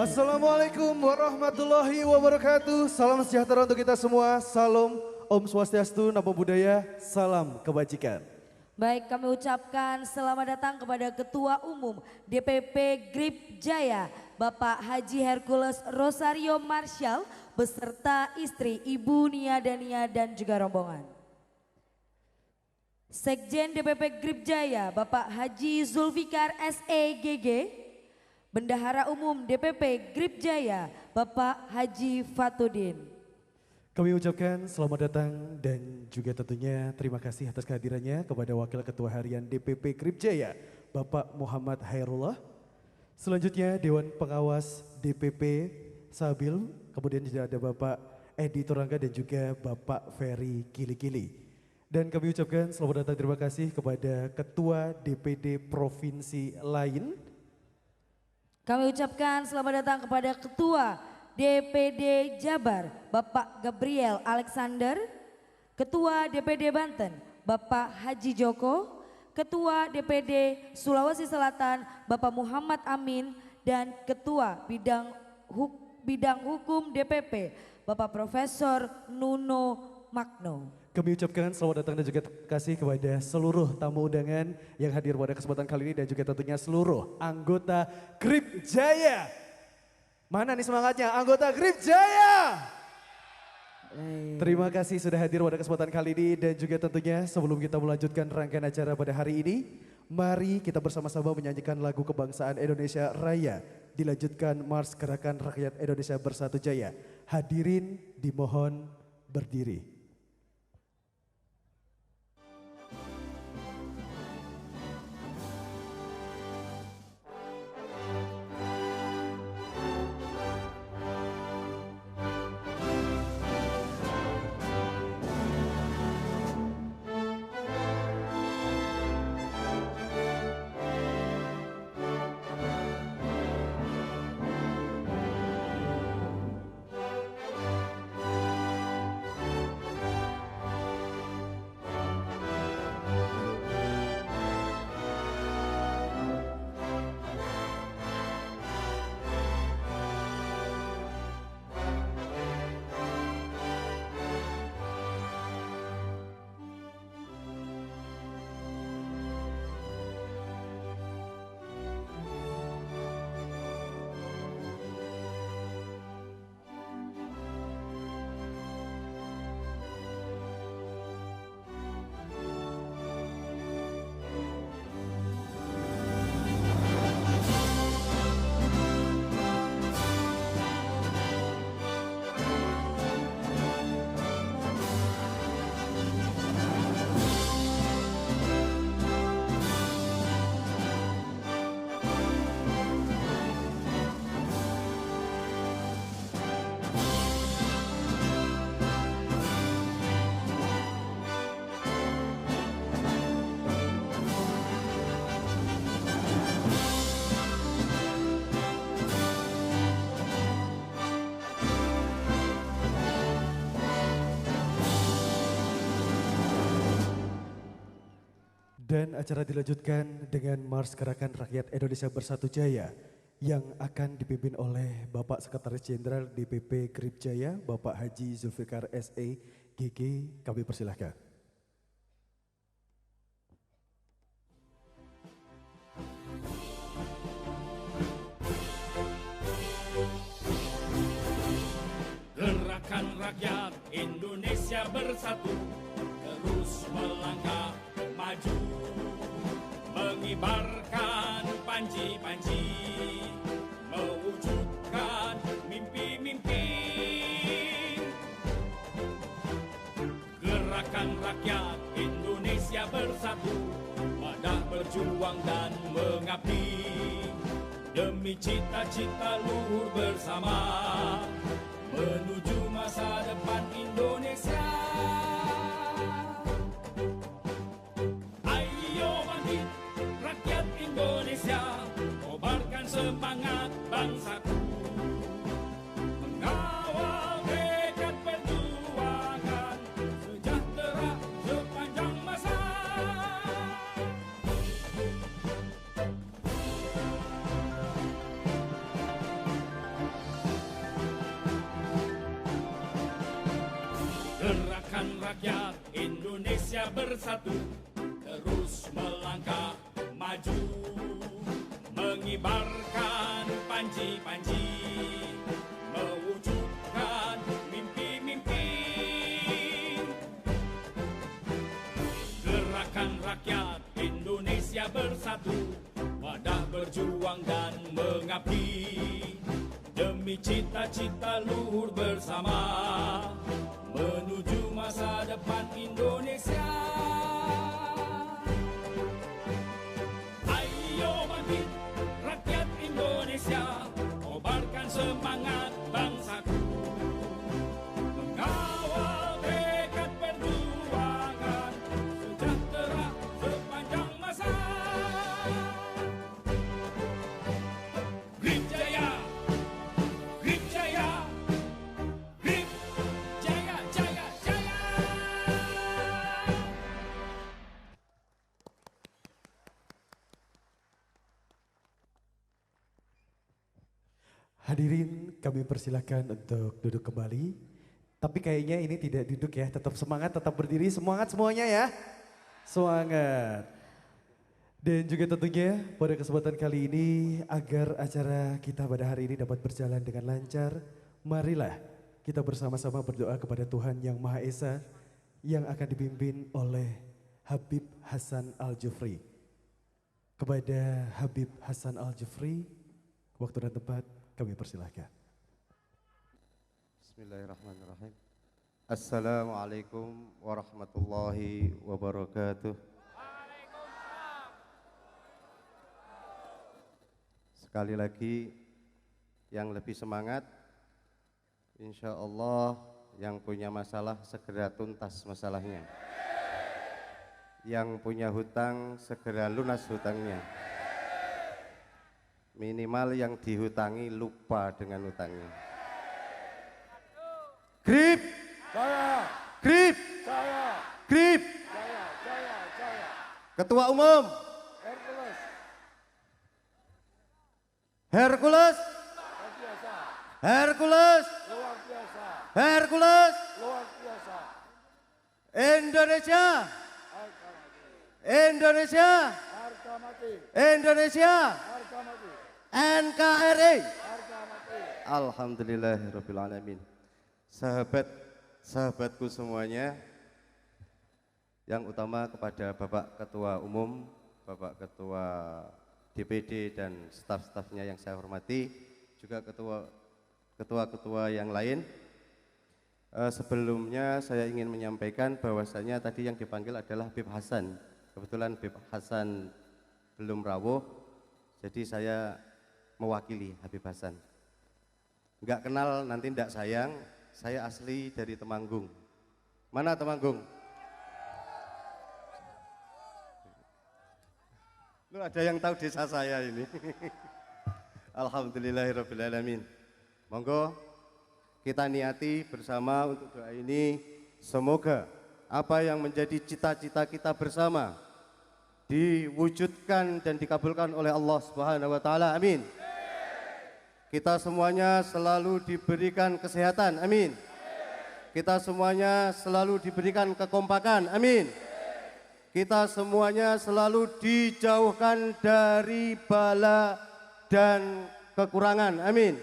Assalamualaikum warahmatullahi wabarakatuh. Salam sejahtera untuk kita semua. Salam Om Swastiastu, Namo Buddhaya, salam kebajikan. Baik, kami ucapkan selamat datang kepada Ketua Umum DPP GRIP Jaya, Bapak Haji Hercules Rosario Marshall, beserta istri Ibu Nia Dania dan juga rombongan. Sekjen DPP GRIP Jaya, Bapak Haji Zulfikar SEGG, Bendahara Umum DPP GRIP Jaya, Bapak Haji Fatudin. Kami ucapkan selamat datang dan juga tentunya terima kasih atas kehadirannya kepada Wakil Ketua Harian DPP GRIP Jaya, Bapak Muhammad Hairullah. Selanjutnya Dewan Pengawas DPP Sabil, kemudian juga ada Bapak Edi Turangga dan juga Bapak Ferry Kili-Kili. Dan kami ucapkan selamat datang terima kasih kepada Ketua DPD Provinsi lain. Kami ucapkan selamat datang kepada Ketua DPD Jabar, Bapak Gabriel Alexander, Ketua DPD Banten, Bapak Haji Joko, Ketua DPD Sulawesi Selatan, Bapak Muhammad Amin, dan Ketua Bidang Hukum DPP, Bapak Profesor Nuno Magno. Kami ucapkan selamat datang dan juga terima kasih kepada seluruh tamu undangan yang hadir pada kesempatan kali ini dan juga tentunya seluruh anggota GRIP Jaya. Mana nih semangatnya anggota GRIP Jaya? Terima kasih sudah hadir pada kesempatan kali ini dan juga tentunya sebelum kita melanjutkan rangkaian acara pada hari ini, mari kita bersama-sama menyanyikan lagu kebangsaan Indonesia Raya, dilanjutkan Mars Gerakan Rakyat Indonesia Bersatu Jaya. Hadirin dimohon berdiri. Dan acara dilanjutkan dengan Mars Gerakan Rakyat Indonesia Bersatu Jaya yang akan dipimpin oleh Bapak Sekretaris Jenderal DPP Grip Jaya, Bapak Haji Zulfikar SE GG. Kami persilahkan. Gerakan rakyat Indonesia bersatu terus melangkah maju, mengibarkan panji-panji, mewujudkan mimpi-mimpi. Gerakan rakyat Indonesia bersatu, wadah berjuang dan mengabdi demi cita-cita luhur bersama, menuju masa depan Indonesia. Ayo bangkit rakyat Indonesia, kobarkan semangat bangsaku, mengawal tekad perjuangan sejahtera sepanjang masa. Gerakan rakyat Indonesia bersatu terus melangkah maju, mengibarkan panji-panji, mewujudkan mimpi-mimpi. Gerakan rakyat Indonesia bersatu, wadah berjuang dan mengabdi demi cita-cita luhur bersama, menuju masa depan Indonesia. Ayo bangkit rakyat Indonesia, kobarkan semangat bangsaku, mengawal tekad perjuangan sejahtera sepanjang masa. Grip Jaya, Grip Jaya, Grip Jaya, Jaya, Jaya. Hadirin, kami persilakan untuk duduk kembali. Tapi kayaknya ini tidak duduk ya, tetap semangat, tetap berdiri, semangat semuanya ya. Semangat. Dan juga tentunya pada kesempatan kali ini agar acara kita pada hari ini dapat berjalan dengan lancar, marilah kita bersama-sama berdoa kepada Tuhan Yang Maha Esa yang akan dipimpin oleh Habib Hasan Al-Jufri. Kepada Habib Hasan Al-Jufri, waktu dan tempat kami persilahkan. Bismillahirrahmanirrahim. Assalamualaikum warahmatullahi wabarakatuh. Sekali lagi yang lebih semangat, insya Allah yang punya masalah segera tuntas masalahnya. Yang punya hutang segera lunas hutangnya. Minimal yang dihutangi lupa dengan hutangnya. Grip! Jaya! Grip! Jaya! Grip! Jaya! Jaya! Jaya! Ketua Umum! Hercules! Hercules! Hercules! Luar biasa! Hercules! Luar biasa! Indonesia! Indonesia! Harga mati! Indonesia! Harga mati! NKRI! Harga mati! Alhamdulillahirrabbilalamin. Sahabatku semuanya, yang utama kepada Bapak Ketua Umum, Bapak Ketua DPD dan staf-stafnya yang saya hormati, juga ketua-ketua yang lain. Sebelumnya saya ingin menyampaikan bahwasanya tadi yang dipanggil adalah Habib Hasan. Kebetulan Habib Hasan belum rawuh, jadi saya mewakili Habib Hasan. Enggak kenal nanti enggak sayang, saya asli dari Temanggung. Mana Temanggung? Lu ada yang tahu desa saya ini? Alhamdulillahirrabbilalamin. Monggo kita niati bersama untuk doa ini. Semoga apa yang menjadi cita-cita kita bersama diwujudkan dan dikabulkan oleh Allah Subhanahu wa taala. Amin. Kita semuanya selalu diberikan kesehatan. Amin. Kita semuanya selalu diberikan kekompakan. Amin. Kita semuanya selalu dijauhkan dari bala dan kekurangan. Amin.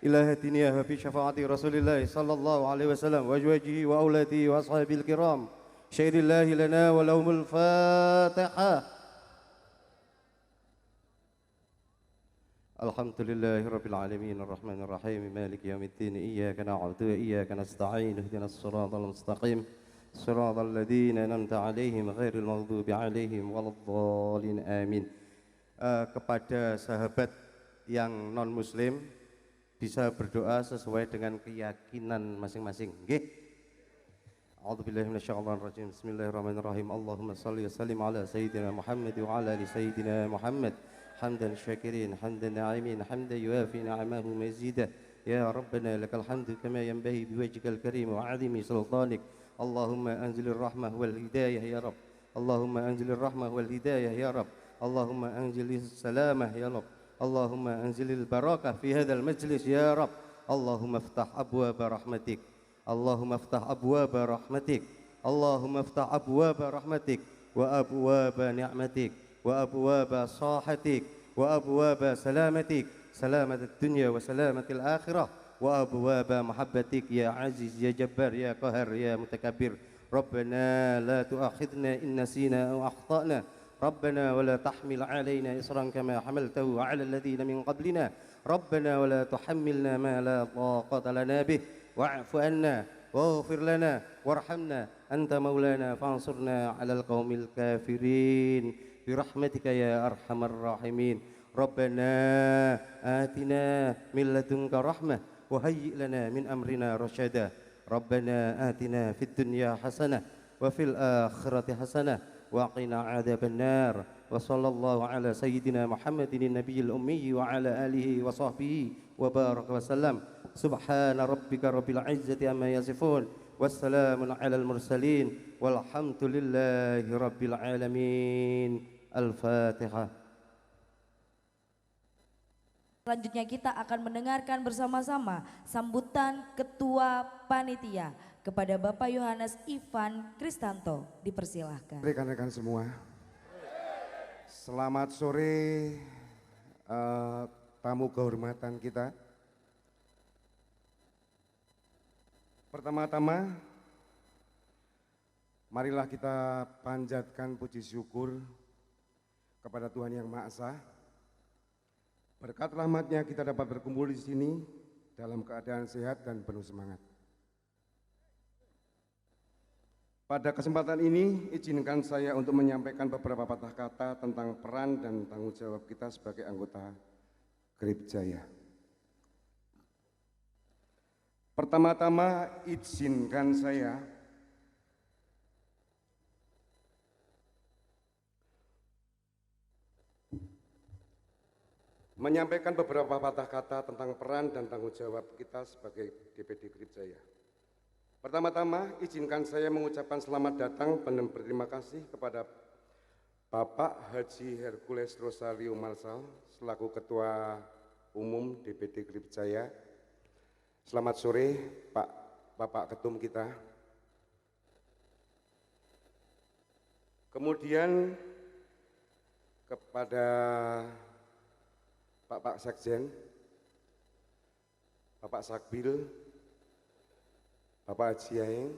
Ila hadiniya wa fi syafaati Rasulillah sallallahu alaihi wasallam wa azwajihi wa auladihi wa ashabil kiram. Syahidillah lana wa lahumul Fatihah. Alhamdulillahi rabbil alamin arrahmanir rahim maliki yaumiddin iyyaka na'budu wa iyyaka nasta'in ihdinas siratal mustaqim siratal ladzina an'amta 'alaihim ghairil maghdubi 'alaihim waladdallin amin. Kepada sahabat yang non muslim bisa berdoa sesuai dengan keyakinan masing-masing. Nggih. A'udzubillahi minasyaitonir rajim. Bismillahirrahmanirrahim. Allahumma shalli wa sallim ala sayyidina Muhammad wa ala ali sayyidina Muhammad. Hamdan syakirin, hamdan na'imin, hamdan yuafi ni'amahu mazida. Ya Rabbana lakal hamdu kama yanbaghi biwajhikal karim wa 'azimi sultanik. Allahumma anzilir rahmah wal hidayah ya Rabb. Allahumma anzilir rahmah wal hidayah ya Rabb. Allahumma anzilis salamah ya Rabb. Allahumma anzilil barakah fi hadzal majlis ya Rabb. Allahumma iftah abwaaba rahmatik. Allahumma iftah abwaaba rahmatik. Allahumma iftah abwaaba rahmatik wa abwaaba ni'matik wa abwaaba sahatik wa abwaaba salamatik, salamat ad-dunya wa salamatil akhirah wa abwaaba mahabbatik ya aziz ya jabbar ya qahar ya mutakabbir. Rabbana la tu'akhidna in nasina aw akhtana. ربنا ولا تحمل علينا إصرا كما حملته على الذين من قبلنا ربنا ولا تحملنا ما لا طاقة لنا به واعف عنا واغفر لنا وارحمنا أنت مولانا فانصرنا على القوم الكافرين برحمتك يا أرحم الراحمين ربنا آتنا من لدنك رحمة وهيئ لنا من أمرنا رشدا ربنا آتنا في الدنيا حسنة وفي الآخرة حسنة وقنا عذاب النار وصلى الله على سيدنا محمد النبي الأمي وعلى آله وصحبه وبارك وسلم سبحان ربك رب العزة عما يصفون والسلام على المرسلين والحمد لله رب العالمين. Al-Fatihah. Selanjutnya kita akan mendengarkan bersama-sama sambutan Ketua Panitia kepada Bapak Yohanes Ivan Kristanto. Dipersilahkan. Rekan-rekan semua, selamat sore tamu kehormatan kita. Pertama-tama, marilah kita panjatkan puji syukur kepada Tuhan Yang Maha Esa. Berkat rahmat-Nya kita dapat berkumpul di sini dalam keadaan sehat dan penuh semangat. Pada kesempatan ini, izinkan saya untuk menyampaikan beberapa patah kata tentang peran dan tanggung jawab kita sebagai anggota GRIP Jaya. Pertama-tama, izinkan saya menyampaikan beberapa patah kata tentang peran dan tanggung jawab kita sebagai DPD GRIP Jaya. Pertama-tama, izinkan saya mengucapkan selamat datang dan berterima kasih kepada Bapak Haji Hercules Rosario Marsal selaku Ketua Umum DPD GRIP Jaya. Selamat sore, Bapak Ketum kita. Kemudian kepada Bapak Sekjen, Bapak Sakbil, Bapak Haji Yaeng,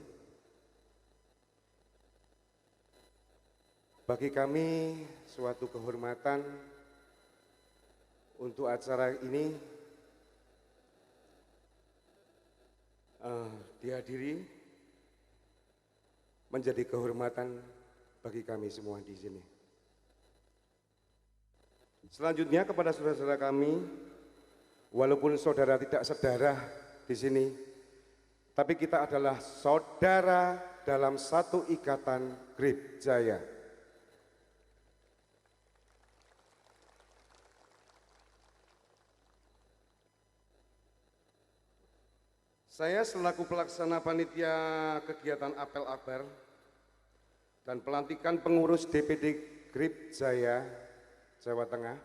bagi kami suatu kehormatan untuk acara ini dihadiri, menjadi kehormatan bagi kami semua di sini. Selanjutnya kepada saudara-saudara kami, walaupun saudara tidak sedarah di sini, tapi kita adalah saudara dalam satu ikatan GRIP Jaya. Saya selaku pelaksana panitia kegiatan apel akbar dan pelantikan pengurus DPD Grip Jaya, Jawa Tengah,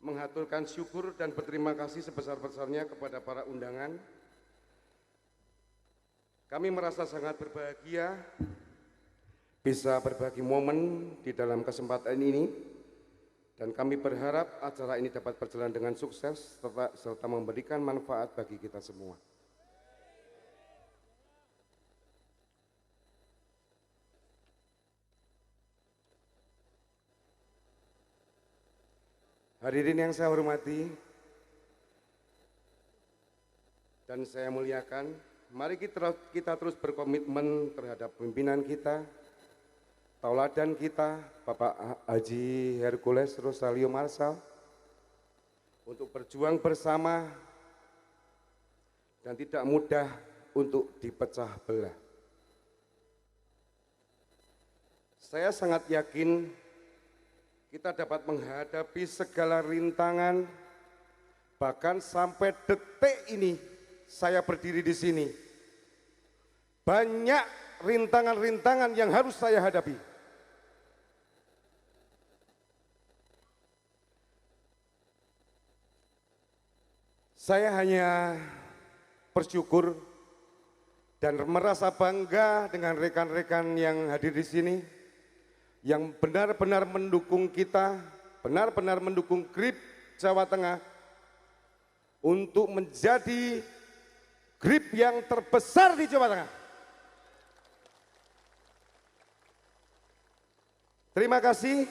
menghaturkan syukur dan berterima kasih sebesar-besarnya kepada para undangan. Kami merasa sangat berbahagia bisa berbagi momen di dalam kesempatan ini, dan kami berharap acara ini dapat berjalan dengan sukses serta memberikan manfaat bagi kita semua. Hadirin yang saya hormati dan saya muliakan, mari kita terus berkomitmen terhadap pimpinan kita, tauladan kita, Bapak Haji Hercules Rosario Marshal, untuk berjuang bersama dan tidak mudah untuk dipecah belah. Saya sangat yakin kita dapat menghadapi segala rintangan, bahkan sampai detik ini saya berdiri di sini. Banyak rintangan-rintangan yang harus saya hadapi. Saya hanya bersyukur dan merasa bangga dengan rekan-rekan yang hadir di sini, yang benar-benar mendukung kita, benar-benar mendukung Grip Jawa Tengah untuk menjadi Grip yang terbesar di Jawa Tengah. Terima kasih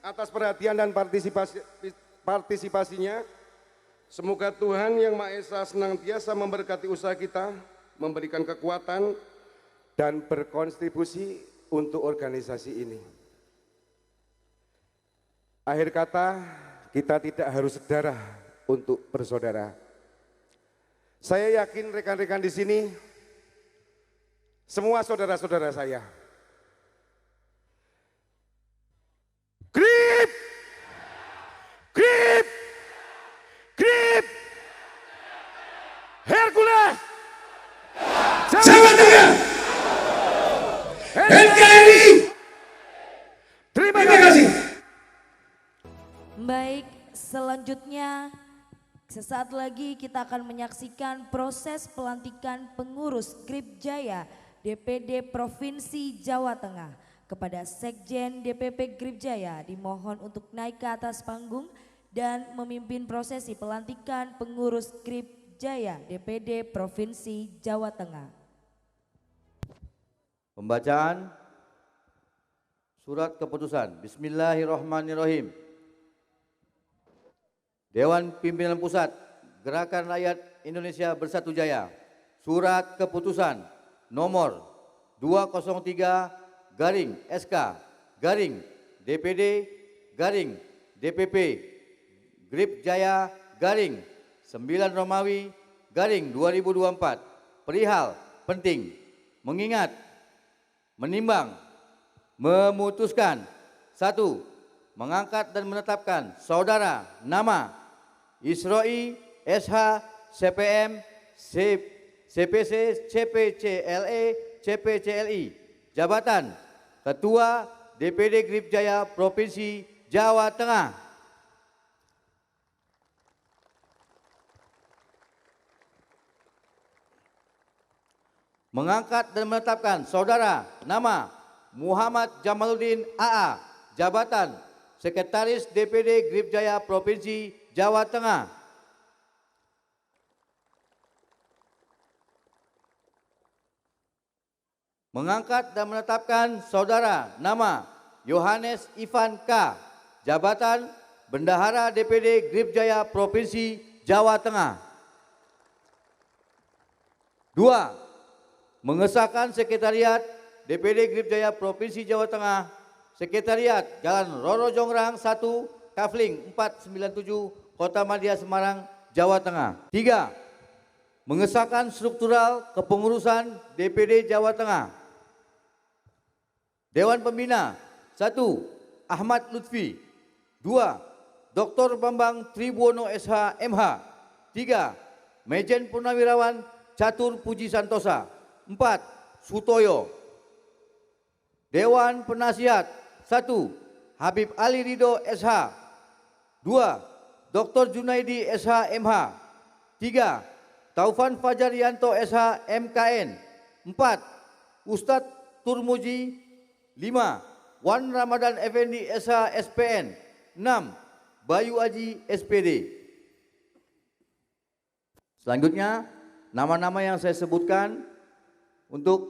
atas perhatian dan partisipasinya. Semoga Tuhan Yang Maha Esa senantiasa memberkati usaha kita, memberikan kekuatan dan berkontribusi untuk organisasi ini. Akhir kata, kita tidak harus sedarah untuk bersaudara. Saya yakin rekan-rekan di sini semua saudara-saudara saya. Grip! Grip! Grip! Hercules! Jawa Tengah! NKRI! Terima kasih. Baik, selanjutnya sesaat lagi kita akan menyaksikan proses pelantikan pengurus Grip Jaya DPD Provinsi Jawa Tengah. Kepada Sekjen DPP Grip Jaya dimohon untuk naik ke atas panggung dan memimpin prosesi pelantikan pengurus Grip Jaya DPD Provinsi Jawa Tengah. Pembacaan surat keputusan. Bismillahirrahmanirrahim. Dewan Pimpinan Pusat Gerakan Rakyat Indonesia Bersatu Jaya. Surat keputusan nomor 203/SK/DPD/DPP Grip Jaya _9 Romawi _2024 perihal penting mengingat, menimbang, memutuskan 1. Mengangkat dan menetapkan saudara nama Isroi SH CPM CPC CPCLE CPCLI jabatan Ketua DPD Grip Jaya Provinsi Jawa Tengah. Mengangkat dan menetapkan saudara nama Muhammad Jamaluddin AA jabatan Sekretaris DPD Grip Jaya Provinsi Jawa Tengah. Mengangkat dan menetapkan saudara nama Yohanes Ivan K jabatan Bendahara DPD Grip Jaya Provinsi Jawa Tengah. 2. Mengesahkan Sekretariat DPD Grip Jaya Provinsi Jawa Tengah, Sekretariat Jalan Roro Jongrang 1, Kafling 497, Kota Madia Semarang, Jawa Tengah. 3. Mengesahkan struktural kepengurusan DPD Jawa Tengah. Dewan Pembina 1. Ahmad Lutfi. 2. Dr. Bambang Tribuono SH MH. 3. Mejen Purnawirawan Catur Puji Santosa. 4. Sutoyo. Dewan Penasihat 1. Habib Ali Ridho SH. 2. Dr. Junaidi SH MH. 3. Taufan Fajarianto SH MKN. 4. Ustadz Turmuji. 5. Wan Ramadan Effendi SH SPN. 6. Bayu Aji SPD. Selanjutnya, nama-nama yang saya sebutkan untuk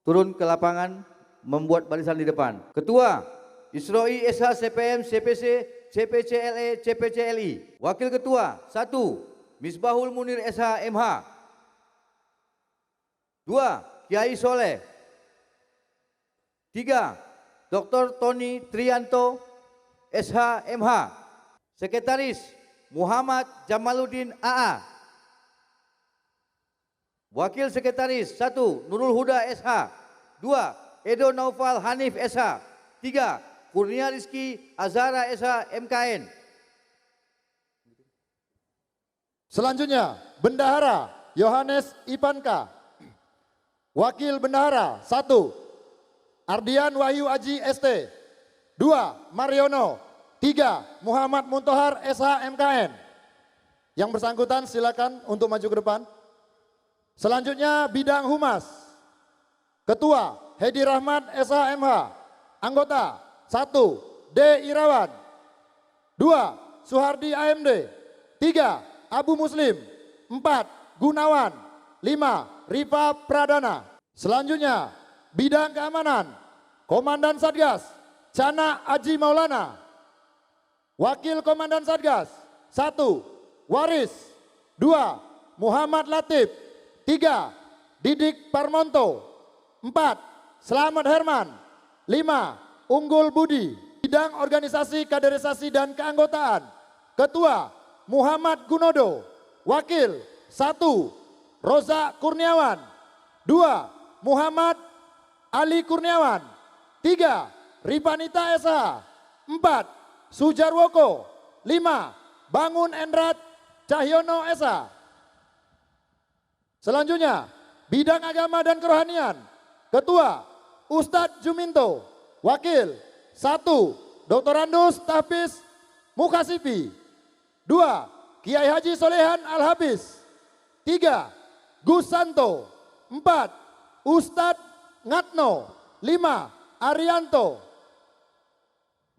turun ke lapangan membuat barisan di depan. Ketua, Isroi SH CPM CPC CPCLE CPCLI. Wakil Ketua, 1. Misbahul Munir SH MH. 2. Kiai Soleh. 3. Dr. Tony Trianto SH MH. Sekretaris, Muhammad Jamaluddin AA. Wakil Sekretaris 1. Nurul Huda SH. 2. Edo Naufal Hanif SH. 3. Kurnia Rizki Azhara SH MKN. Selanjutnya, Bendahara Yohanes Ipanka. Wakil Bendahara 1. Ardian Wahyu Aji ST. 2. Mariono. 3. Muhammad Muntohar SH MKN. Yang bersangkutan silakan untuk maju ke depan. Selanjutnya bidang humas. Ketua Hedi Rahmat SH MH. Anggota 1. D. Irawan. 2. Suhardi AMD. 3. Abu Muslim. 4. Gunawan. 5. Rifa Pradana. Selanjutnya bidang keamanan. Komandan Satgas Cana Aji Maulana. Wakil Komandan Satgas 1. Waris. 2. Muhammad Latif. 3. Didik Parmonto. 4. Selamat Herman. 5. Unggul Budi. Bidang organisasi, kaderisasi dan keanggotaan. Ketua Muhammad Gunodo. Wakil 1. Roza Kurniawan. 2. Muhammad Ali Kurniawan. 3. Ripanita SH. 4. Sujarwoko. 5. Bangun Endrat Cahyono SH. Selanjutnya bidang agama dan kerohanian. Ketua Ustadz Juminto. Wakil 1. Dr. Andus Tahfiz Mukasifi. 2. Kiai Haji Solehan Al-Habis. 3. Gus Santo. 4. Ustadz Ngatno. 5. Arianto.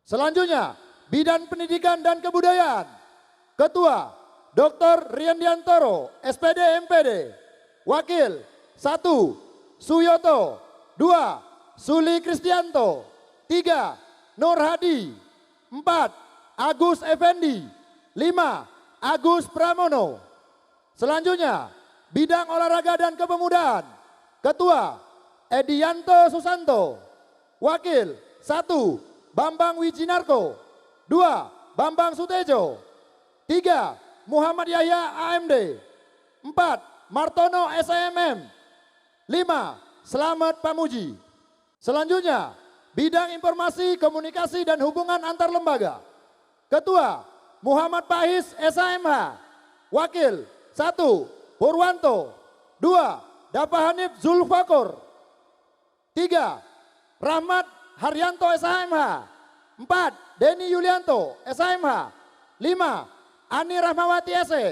Selanjutnya bidang pendidikan dan kebudayaan. Ketua Dr. Riandiantoro SPD MPD. Wakil 1. Suyoto. 2. Suli Kristianto. 3. Nur Hadi. 4. Agus Effendi. 5. Agus Pramono. Selanjutnya bidang olahraga dan kepemudaan. Ketua Edianto Susanto. Wakil 1. Bambang Wijinarko. 2. Bambang Sutejo. 3. Muhammad Yahya AMD. 4. Martono SMM. 5. Selamat Pamuji. Selanjutnya bidang informasi, komunikasi dan hubungan antar lembaga. Ketua Muhammad Pahis SHMH. Wakil 1. Purwanto. 2. Dapa Hanif Zulfakor. 3. Rahmat Haryanto SHMH. 4. Denny Yulianto SHMH. 5. Ani Rahmawati SE.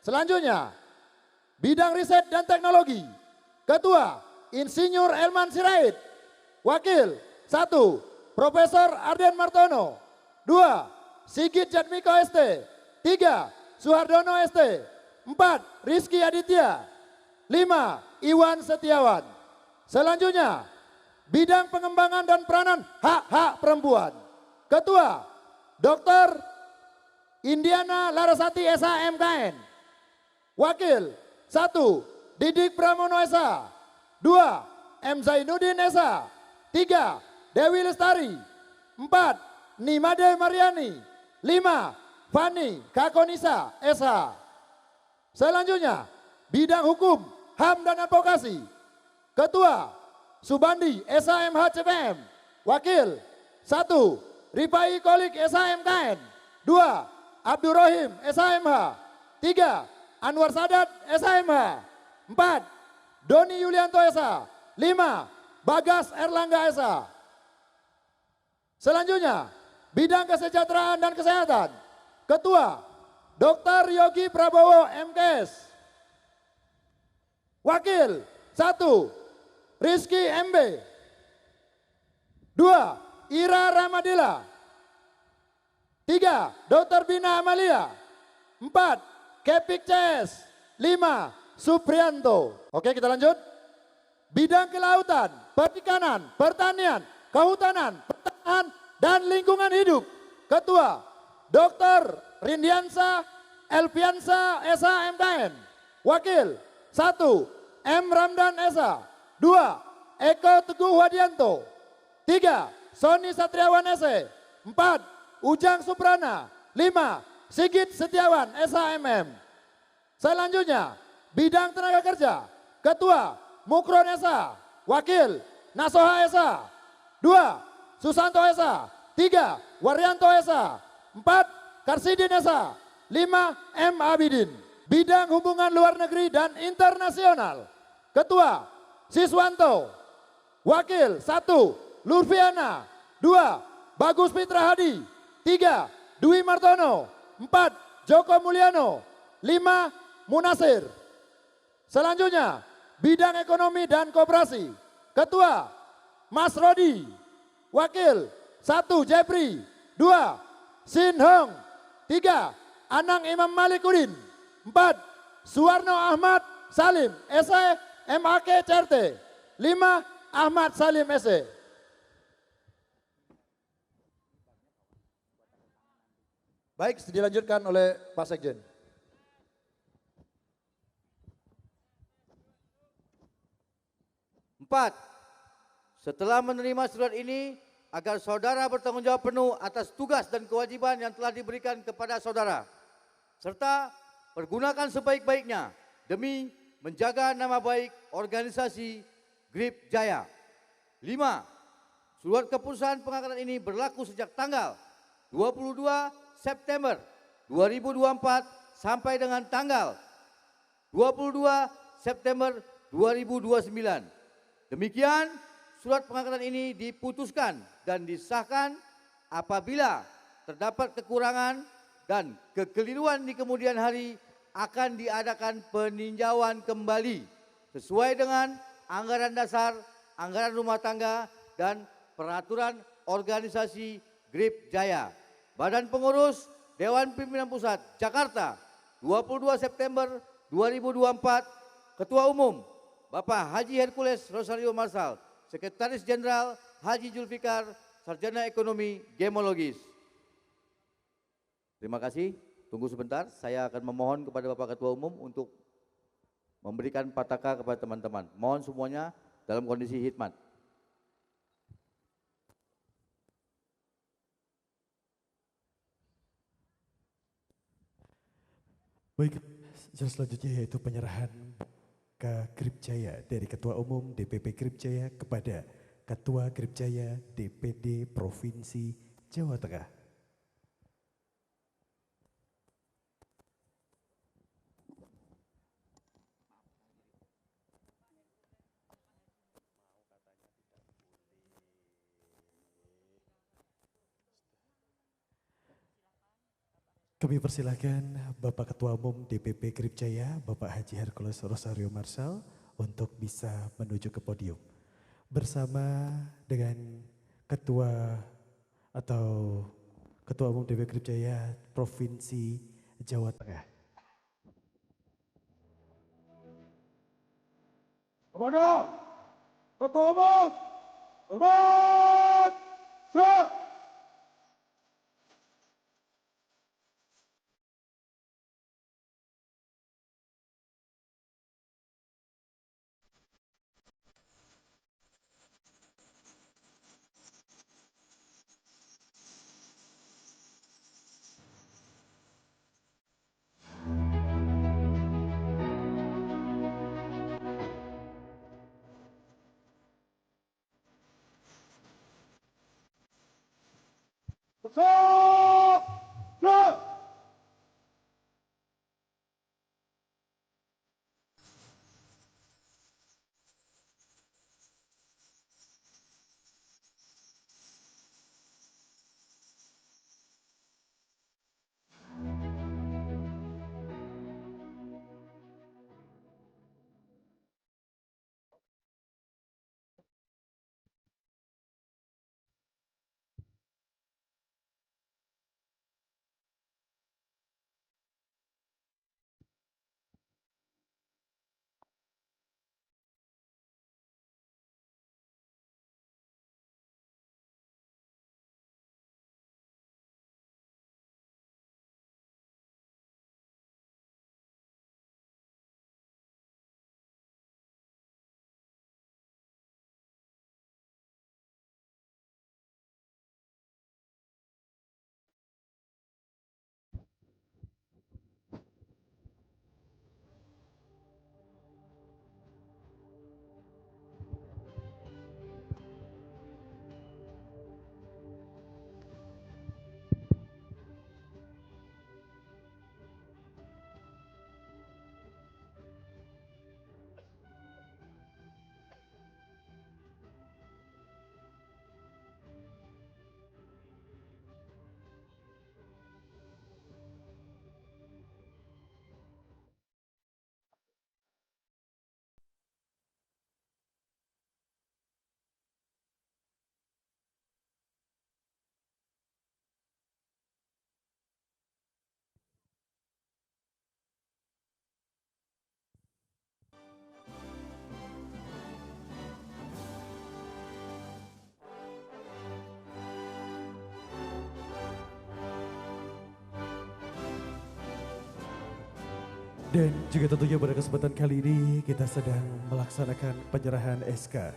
Selanjutnya bidang riset dan teknologi. Ketua Insinyur Elman Sirait. Wakil 1. Profesor Arden Martono. 2. Sigit Jatmiko ST. 3. Suhardono ST. 4. Rizky Aditya. 5. Iwan Setiawan. Selanjutnya bidang pengembangan dan peranan hak-hak perempuan. Ketua Dr. Indiana Larasati SH MKN. Wakil 1. Didik Pramono SH. 2. M. Zainuddin SH. 3. Dewi Lestari. 4. Nimade Mariani. 5. Fani Kakonisa SH. Selanjutnya bidang hukum, HAM dan advokasi. Ketua Subandi SHMH CPM. Wakil 1. Rifai Kolik SHMKN. 2. Abdur Rahim SHMH. 3. Anwar Sadat SHMH. 4. Doni Yulianto SH. 5. Bagas Erlangga SH. Selanjutnya, bidang kesejahteraan dan kesehatan. Ketua, Dr. Yogi Prabowo MKS. Wakil, 1, Rizky MB. 2, Ira Ramadila. 3, Dr. Bina Amalia. 4, Kepik CS. 5, Suprianto. Oke, kita lanjut. Bidang kelautan, perikanan, pertanian, kehutanan, pertanahan, dan lingkungan hidup. Ketua, Dr. Rindiansa Elviansa Esa MKN. Wakil, 1, M. Ramdan Esa. 2, Eko Teguh Wadianto. 3, Sony Satriawan SE. 4, Ujang Suprana. 5, Sigit Setiawan Esa MM. Selanjutnya, bidang tenaga kerja. Ketua, Mukron Esa. Wakil, Nasoha Esa. 2, Susanto Esa. 3, Waryanto Esa. 4, Karsidin Esa. 5, M. Abidin. Bidang hubungan luar negeri dan internasional. Ketua, Siswanto. Wakil, 1, Lurviana. 2, Bagus Fitra Hadi. 3, Dwi Martono. 4, Joko Mulyano. 5, Munasir. Selanjutnya, bidang ekonomi dan koperasi. Ketua, Mas Rodi. Wakil, 1, Jepri. 2, Sin Hong. 3, Anang Imam Malikudin. 4, Suwarno Ahmad Salim, SE MAK CRT. 5, Ahmad Salim SE. Baik, dilanjutkan oleh Pak Sekjen. Empat, setelah menerima surat ini, agar saudara bertanggung jawab penuh atas tugas dan kewajiban yang telah diberikan kepada saudara, serta pergunakan sebaik-baiknya demi menjaga nama baik organisasi GRIP Jaya. 5, surat keputusan pengangkatan ini berlaku sejak tanggal 22 September 2024 sampai dengan tanggal 22 September 2029. Demikian surat pengangkatan ini diputuskan dan disahkan apabila terdapat kekurangan dan kekeliruan di kemudian hari akan diadakan peninjauan kembali sesuai dengan anggaran dasar, anggaran rumah tangga, dan peraturan organisasi GRIP Jaya. Badan Pengurus Dewan Pimpinan Pusat Jakarta 22 September 2024. Ketua Umum Bapak Haji Hercules Rosario Marsal, Sekretaris Jenderal Haji Julfikar, Sarjana Ekonomi Gemologis. Terima kasih, tunggu sebentar, saya akan memohon kepada Bapak Ketua Umum untuk memberikan pataka kepada teman-teman. Mohon semuanya dalam kondisi khidmat. Baik, selanjutnya yaitu penyerahan ke GRIP Jaya dari Ketua Umum DPP GRIP Jaya kepada Ketua GRIP Jaya DPD Provinsi Jawa Tengah. Kami persilahkan Bapak Ketua Umum DPP GRIP Jaya, Bapak Haji Hercules Rosario Marsal untuk bisa menuju ke podium. Bersama dengan Ketua atau Ketua Umum DPP GRIP Jaya Provinsi Jawa Tengah. Kepada Ketua Umum, hormat, siap. Siap, siap. Dan juga tentunya pada kesempatan kali ini kita sedang melaksanakan penyerahan SK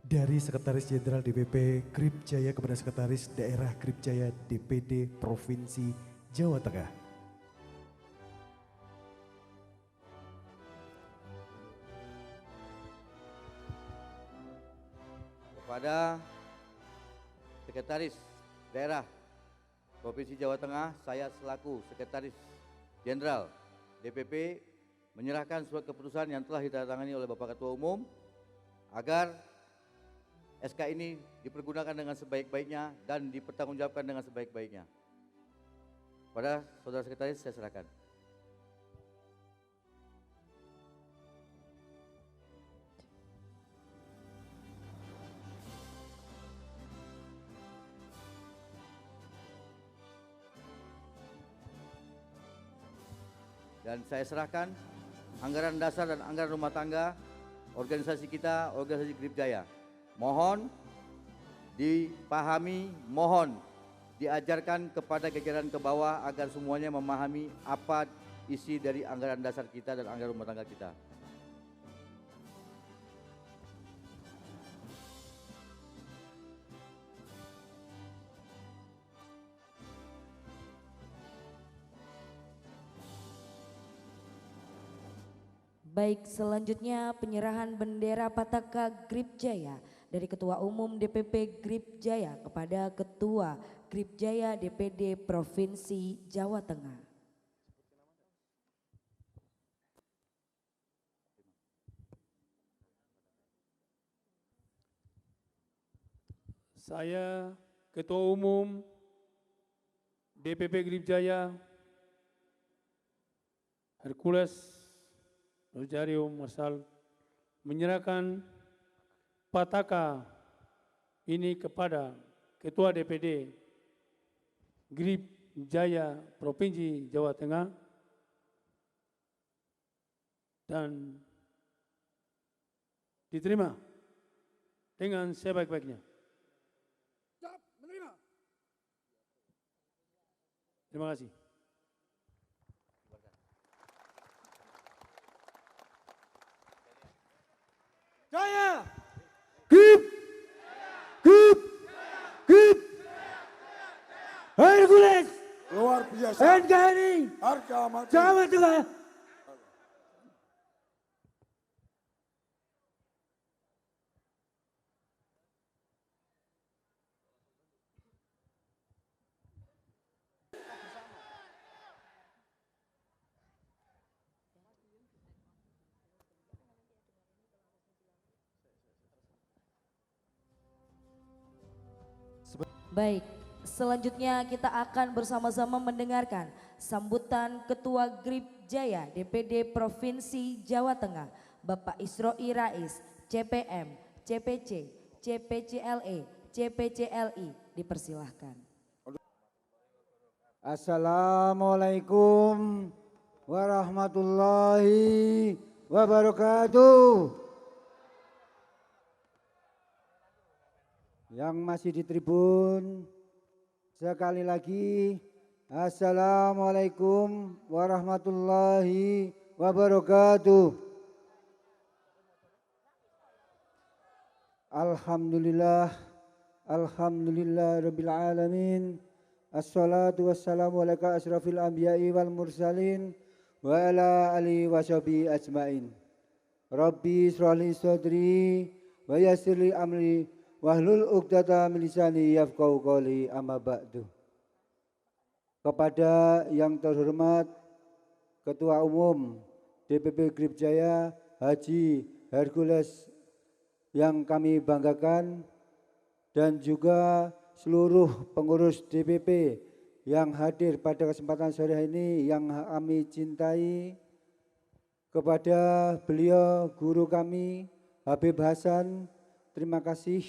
dari Sekretaris Jenderal DPP Grip Jaya kepada Sekretaris Daerah Grip Jaya DPD Provinsi Jawa Tengah. Kepada Sekretaris Daerah Provinsi Jawa Tengah, saya selaku Sekretaris Jenderal DPP menyerahkan surat keputusan yang telah ditandatangani oleh Bapak Ketua Umum agar SK ini dipergunakan dengan sebaik-baiknya dan dipertanggungjawabkan dengan sebaik-baiknya. Pada Saudara Sekretaris saya serahkan. Dan saya serahkan anggaran dasar dan anggaran rumah tangga organisasi kita, organisasi Grip Jaya. Mohon dipahami, mohon diajarkan kepada jajaran ke bawah agar semuanya memahami apa isi dari anggaran dasar kita dan anggaran rumah tangga kita. Baik, selanjutnya penyerahan bendera Pataka Grip Jaya dari Ketua Umum DPP Grip Jaya kepada Ketua Grip Jaya DPD Provinsi Jawa Tengah. Saya Ketua Umum DPP Grip Jaya Hercules Rosario Marshal menyerahkan Pataka ini kepada Ketua DPD Grip Jaya Provinsi Jawa Tengah dan diterima dengan sebaik-baiknya. Terima kasih. Jaya! Grip! Hercules! Luar biasa. NKRI! Harga mati. Jawa Tengah! Baik, selanjutnya kita akan bersama-sama mendengarkan sambutan Ketua Grip Jaya DPD Provinsi Jawa Tengah, Bapak Isroi Rais, CPM, CPC, CPCLE, CPCLI, dipersilahkan. Assalamualaikum warahmatullahi wabarakatuh. Yang masih di tribun, sekali lagi Assalamualaikum warahmatullahi wabarakatuh. Alhamdulillah, alhamdulillah rabbil alamin. Assalatu wassalamu ala asrafil anbiya'i wal mursalin wa ala alihi wa sahbihi ajmain. Rabbi israh li sadri wa yassir li amri wahlul 'uqdatam min lisani yafqahu qawli, amma ba'du. Kepada yang terhormat Ketua Umum DPP Grip Jaya Haji Hercules yang kami banggakan, dan juga seluruh pengurus DPP yang hadir pada kesempatan sore ini yang kami cintai, kepada beliau guru kami Habib Hasan, terima kasih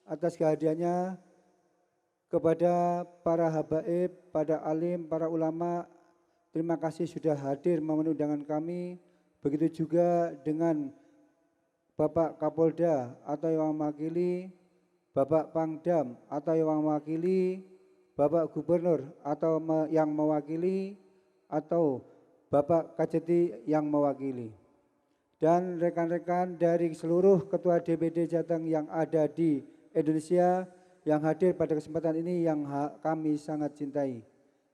atas kehadirannya. Kepada para habaib, para alim, para ulama, terima kasih sudah hadir memenuhi undangan kami. Begitu juga dengan Bapak Kapolda atau yang mewakili, Bapak Pangdam atau yang mewakili, Bapak Gubernur atau yang mewakili, atau Bapak Kajeti yang mewakili. Dan rekan-rekan dari seluruh ketua DPD Jateng yang ada di Indonesia yang hadir pada kesempatan ini yang kami sangat cintai.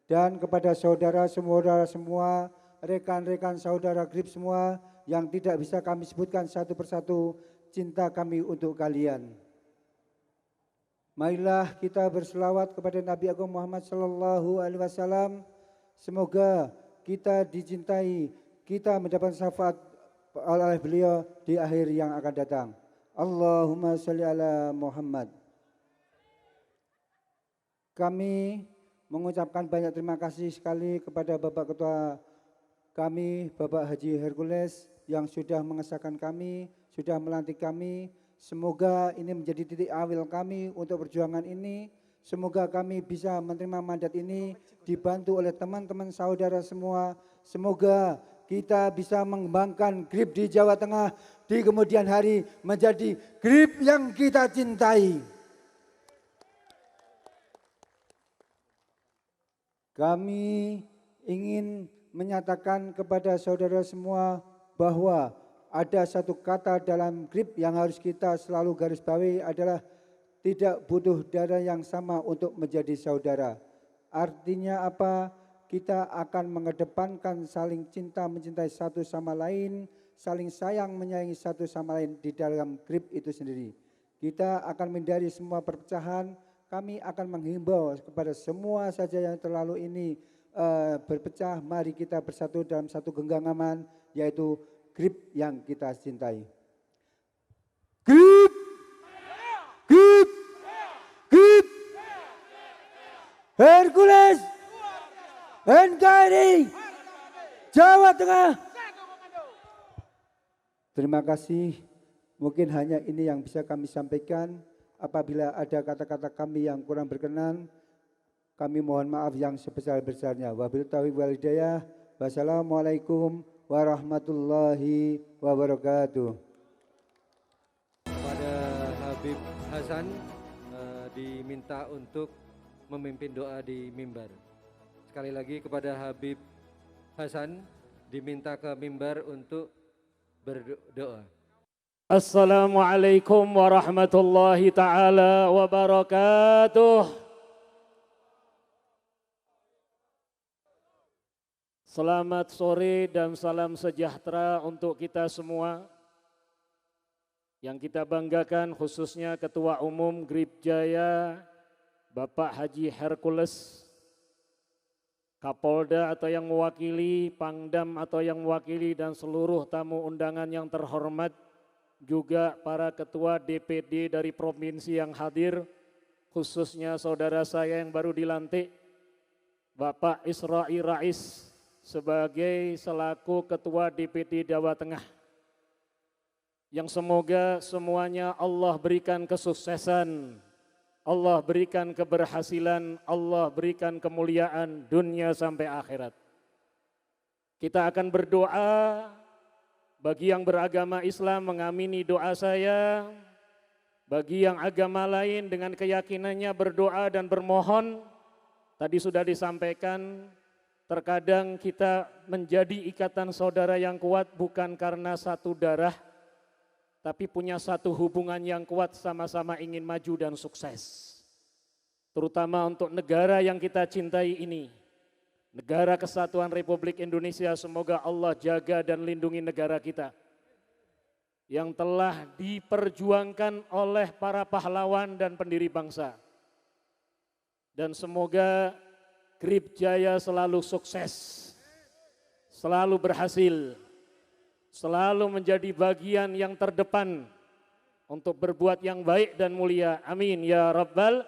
Dan kepada saudara-saudara semua, rekan-rekan saudara GRIP semua yang tidak bisa kami sebutkan satu persatu, cinta kami untuk kalian. Marilah kita berselawat kepada Nabi Agung Muhammad sallallahu alaihi wasallam. Semoga kita dicintai, kita mendapat syafaat oleh beliau di akhir yang akan datang. Allahumma sholli ala Muhammad. Kami mengucapkan banyak terima kasih sekali kepada Bapak Ketua kami, Bapak Haji Hercules yang sudah mengesahkan kami, sudah melantik kami. Semoga ini menjadi titik awal kami untuk perjuangan ini. Semoga kami bisa menerima mandat ini dibantu oleh teman-teman saudara semua. Semoga kita bisa mengembangkan GRIP di Jawa Tengah di kemudian hari menjadi GRIP yang kita cintai. Kami ingin menyatakan kepada saudara semua bahwa ada satu kata dalam GRIP yang harus kita selalu garis bawahi adalah tidak butuh darah yang sama untuk menjadi saudara. Artinya apa? Kita akan mengedepankan saling cinta mencintai satu sama lain, saling sayang menyayangi satu sama lain di dalam GRIP itu sendiri. Kita akan menghindari semua perpecahan. Kami akan menghimbau kepada semua saja yang terlalu ini berpecah. Mari kita bersatu dalam satu genggaman, yaitu GRIP yang kita cintai. GRIP, GRIP, GRIP, Hercules, NKRI, Jawa Tengah. Terima kasih. Mungkin hanya ini yang bisa kami sampaikan. Apabila ada kata-kata kami yang kurang berkenan, kami mohon maaf yang sebesar-besarnya. Wabillahi taufiq wal hidayah. Wassalamualaikum warahmatullahi wabarakatuh. Pada Habib Hasan diminta untuk memimpin doa di mimbar. Sekali lagi kepada Habib Hasan diminta ke mimbar untuk berdoa. Assalamualaikum warahmatullahi taala wabarakatuh. Selamat sore dan salam sejahtera untuk kita semua. Yang kita banggakan khususnya Ketua Umum GRIP Jaya, Bapak Haji Hercules, Kapolda atau yang mewakili, Pangdam atau yang mewakili dan seluruh tamu undangan yang terhormat, juga para ketua DPD dari provinsi yang hadir, khususnya saudara saya yang baru dilantik, Bapak Isra'i Rais sebagai selaku Ketua DPD Jawa Tengah. Yang semoga semuanya Allah berikan kesuksesan, Allah berikan keberhasilan, Allah berikan kemuliaan dunia sampai akhirat. Kita akan berdoa. Bagi yang beragama Islam mengamini doa saya, bagi yang agama lain dengan keyakinannya berdoa dan bermohon. Tadi sudah disampaikan, terkadang kita menjadi ikatan saudara yang kuat bukan karena satu darah, tapi punya satu hubungan yang kuat, sama-sama ingin maju dan sukses. Terutama untuk negara yang kita cintai ini. Negara Kesatuan Republik Indonesia, semoga Allah jaga dan lindungi negara kita yang telah diperjuangkan oleh para pahlawan dan pendiri bangsa. Dan semoga GRIP Jaya selalu sukses, selalu berhasil, selalu menjadi bagian yang terdepan untuk berbuat yang baik dan mulia. Amin ya Rabbal.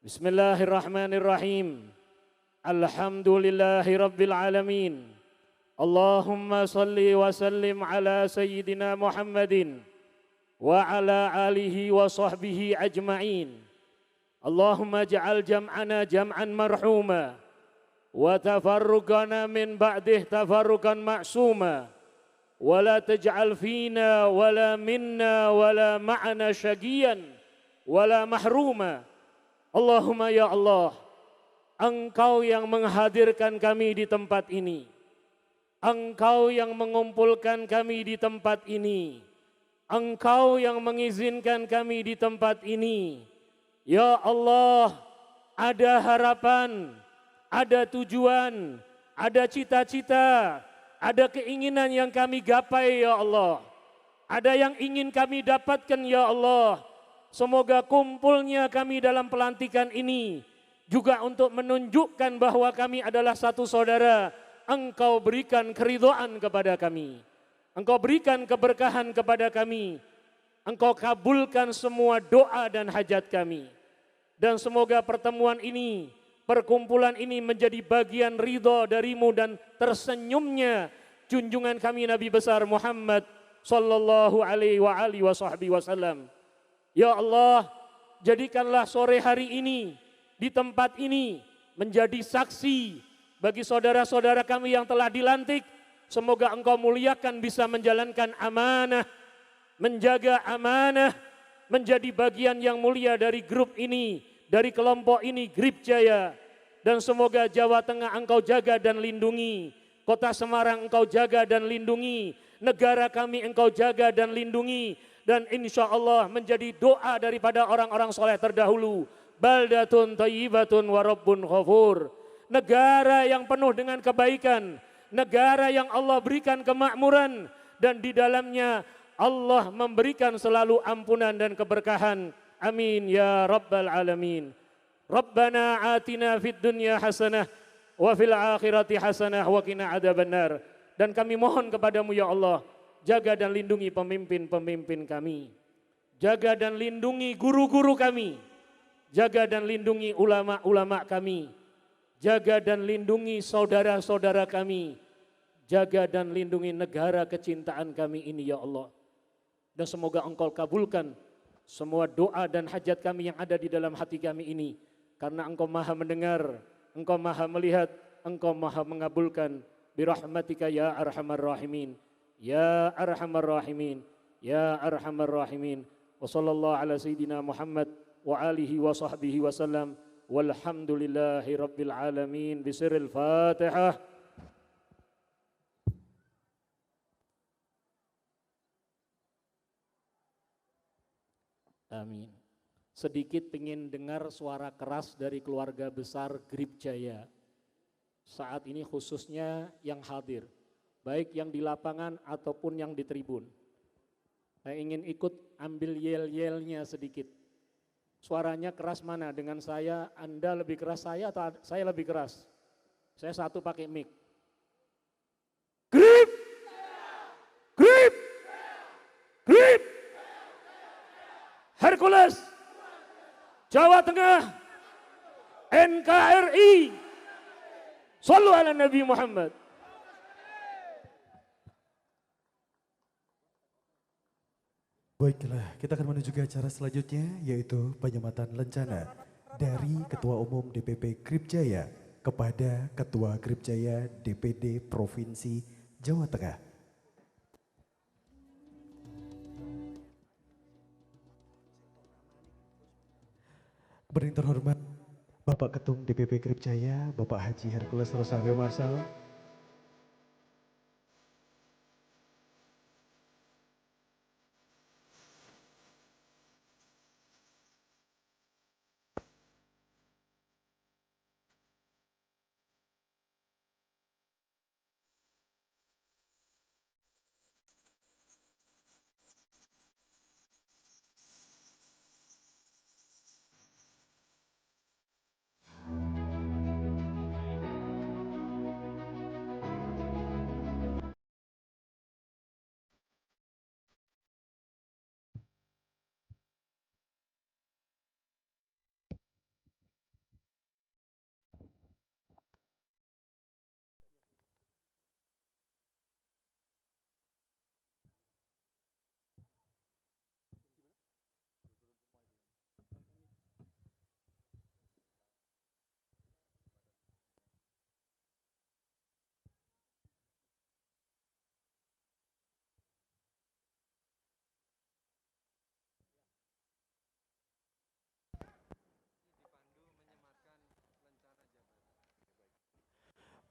Bismillahirrahmanirrahim. Alhamdulillahi Rabbil Alamin. Allahumma salli wa sallim ala Sayyidina Muhammadin wa ala alihi wa sahbihi ajma'in. Allahumma ja'al jam'ana jam'an marhuma wa tafarruqana min ba'dih tafarruqan ma'suma wa la taj'al fina wa la minna wa la ma'ana syagiyan wa la mahruma. Allahumma ya Allah, Engkau yang menghadirkan kami di tempat ini. Engkau yang mengumpulkan kami di tempat ini. Engkau yang mengizinkan kami di tempat ini. Ya Allah, ada harapan, ada tujuan, ada cita-cita, ada keinginan yang kami gapai ya Allah. Ada yang ingin kami dapatkan ya Allah. Semoga kumpulnya kami dalam pelantikan ini juga untuk menunjukkan bahwa kami adalah satu saudara. Engkau berikan keridhaan kepada kami. Engkau berikan keberkahan kepada kami. Engkau kabulkan semua doa dan hajat kami. Dan semoga pertemuan ini, perkumpulan ini menjadi bagian ridho darimu dan tersenyumnya junjungan kami Nabi besar Muhammad sallallahu alaihi wasallam. Ya Allah, jadikanlah sore hari ini di tempat ini menjadi saksi bagi saudara-saudara kami yang telah dilantik. Semoga engkau muliakan bisa menjalankan amanah, menjaga amanah, menjadi bagian yang mulia dari grup ini, dari kelompok ini, Grip Jaya. Dan semoga Jawa Tengah engkau jaga dan lindungi, Kota Semarang engkau jaga dan lindungi, negara kami engkau jaga dan lindungi. Dan insya Allah menjadi doa daripada orang-orang soleh terdahulu. Baldatun thayyibatun wa rabbun ghafur. Negara yang penuh dengan kebaikan, negara yang Allah berikan kemakmuran, dan di dalamnya Allah memberikan selalu ampunan dan keberkahan. Amin ya rabbal alamin. Rabbana atina fid dunya hasanah wa fil akhirati hasanah wa qina adzabannar. Dan kami mohon kepadamu ya Allah, jaga dan lindungi pemimpin-pemimpin kami. Jaga dan lindungi guru-guru kami. Jaga dan lindungi ulama-ulama kami. Jaga dan lindungi saudara-saudara kami. Jaga dan lindungi negara kecintaan kami ini ya Allah. Dan semoga engkau kabulkan semua doa dan hajat kami yang ada di dalam hati kami ini. Karena engkau maha mendengar, engkau maha melihat, engkau maha mengabulkan. Birahmatika ya arhamar rahimin. Ya arhamar rahimin. Ya arhamar rahimin. Wa sallallahu ala sayyidina Muhammad wa alihi wa sahbihi wa sallam. Walhamdulillahi rabbil alamin. Bisiril Fatihah. Amin. Sedikit ingin dengar suara keras dari keluarga besar Grip Jaya. Saat ini khususnya yang hadir, baik yang di lapangan ataupun yang di tribun. Saya ingin ikut ambil yel-yelnya sedikit. Suaranya keras mana? Dengan saya, Anda lebih keras saya atau saya lebih keras? Saya satu pakai mic. Grip! Grip! Grip! Hercules! Jawa Tengah! NKRI! Sallu ala Nabi Muhammad. Baiklah, kita akan menuju ke acara selanjutnya, yaitu penyematan lencana dari Ketua Umum DPP Grip Jaya kepada Ketua Grip Jaya DPD Provinsi Jawa Tengah. Berdiri terhormat Bapak Ketum DPP Grip Jaya, Bapak Haji Hercules Rosario Marshal.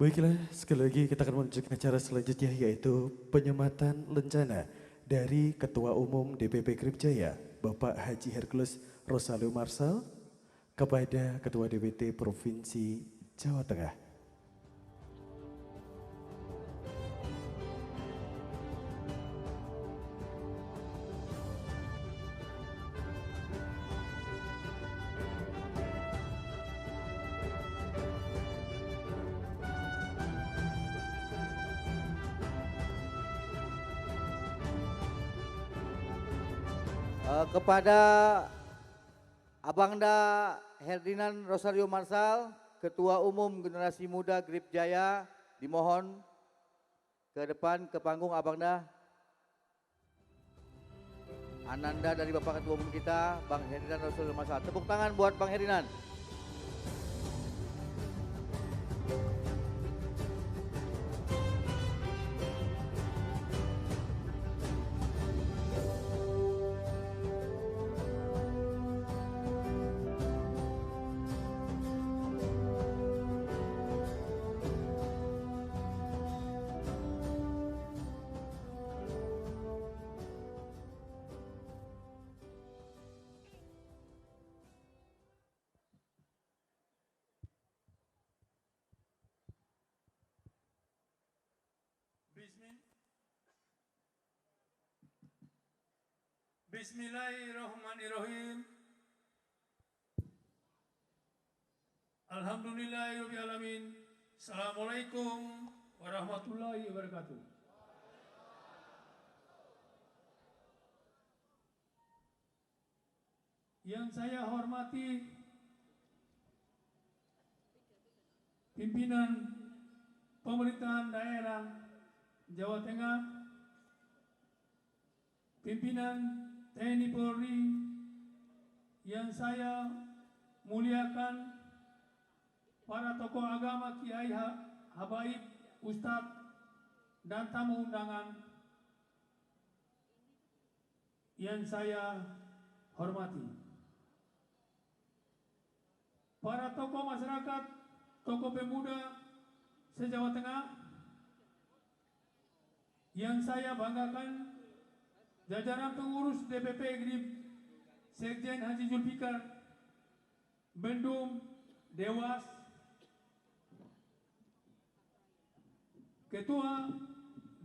Baiklah, sekali lagi kita akan menuju ke acara selanjutnya yaitu penyematan lencana dari Ketua Umum DPP Grip Jaya, Bapak Haji Hercules Rosario Marsal, kepada Ketua DPT Provinsi Jawa Tengah. Kepada Abangda Herdinan Rosario Marsal, Ketua Umum Generasi Muda Grip Jaya, dimohon ke depan ke panggung Abangda. Ananda dari Bapak Ketua Umum kita, Bang Herdinan Rosario Marsal. Tepuk tangan buat Bang Herdinan. Bismillahirrahmanirrahim. Alhamdulillahirrahmanirrahim. Assalamualaikum warahmatullahi wabarakatuh. Yang saya hormati pimpinan pemerintahan daerah Jawa Tengah, pimpinan TNI Polri yang saya muliakan, para tokoh agama, kiai, habaib, ustadz, dan tamu undangan yang saya hormati. Para tokoh masyarakat, tokoh pemuda se-Jawa Tengah yang saya banggakan, jajaran pengurus DPP Grip, Sekjen Haji Zulfikar, Bendum, Dewas, Ketua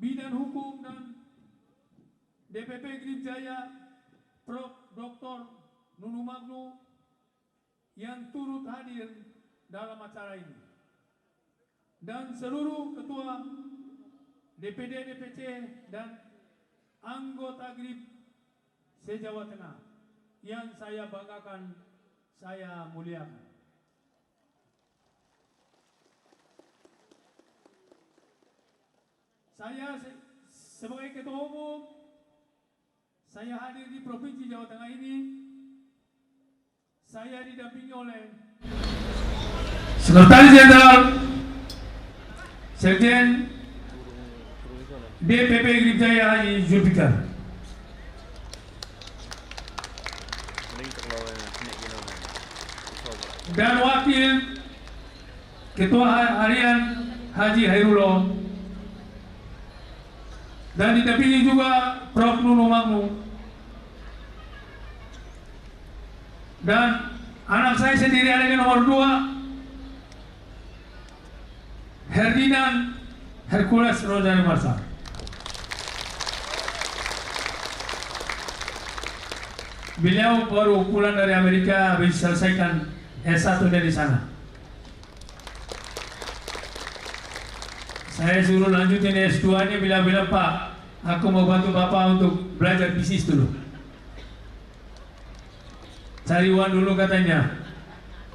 Bidang Hukum dan DPP Grip Jaya, Prof. Dr. Nunu Magnu, yang turut hadir dalam acara ini, dan seluruh ketua DPD, DPC, dan anggota Grip se-Jawa Tengah yang saya banggakan, saya muliakan. Saya sebagai Ketua Umum, saya hadir di Provinsi Jawa Tengah ini, saya didampingi oleh Sekretaris Jenderal Sekjen DPP Grip Jaya Haji Zulfikar, dan Wakil Ketua Harian Haji Hairullah, dan didampingi juga Prof. Nunu Magnu, dan anak saya sendiri ada nomor 2, Herdinan Hercules Rosario Marsal. Beliau baru pulang dari Amerika, habis selesaikan S1 dari sana. Saya suruh lanjutin S2-nya, bilang Pak, aku mau bantu Bapak untuk belajar bisnis dulu. Cari uang dulu katanya.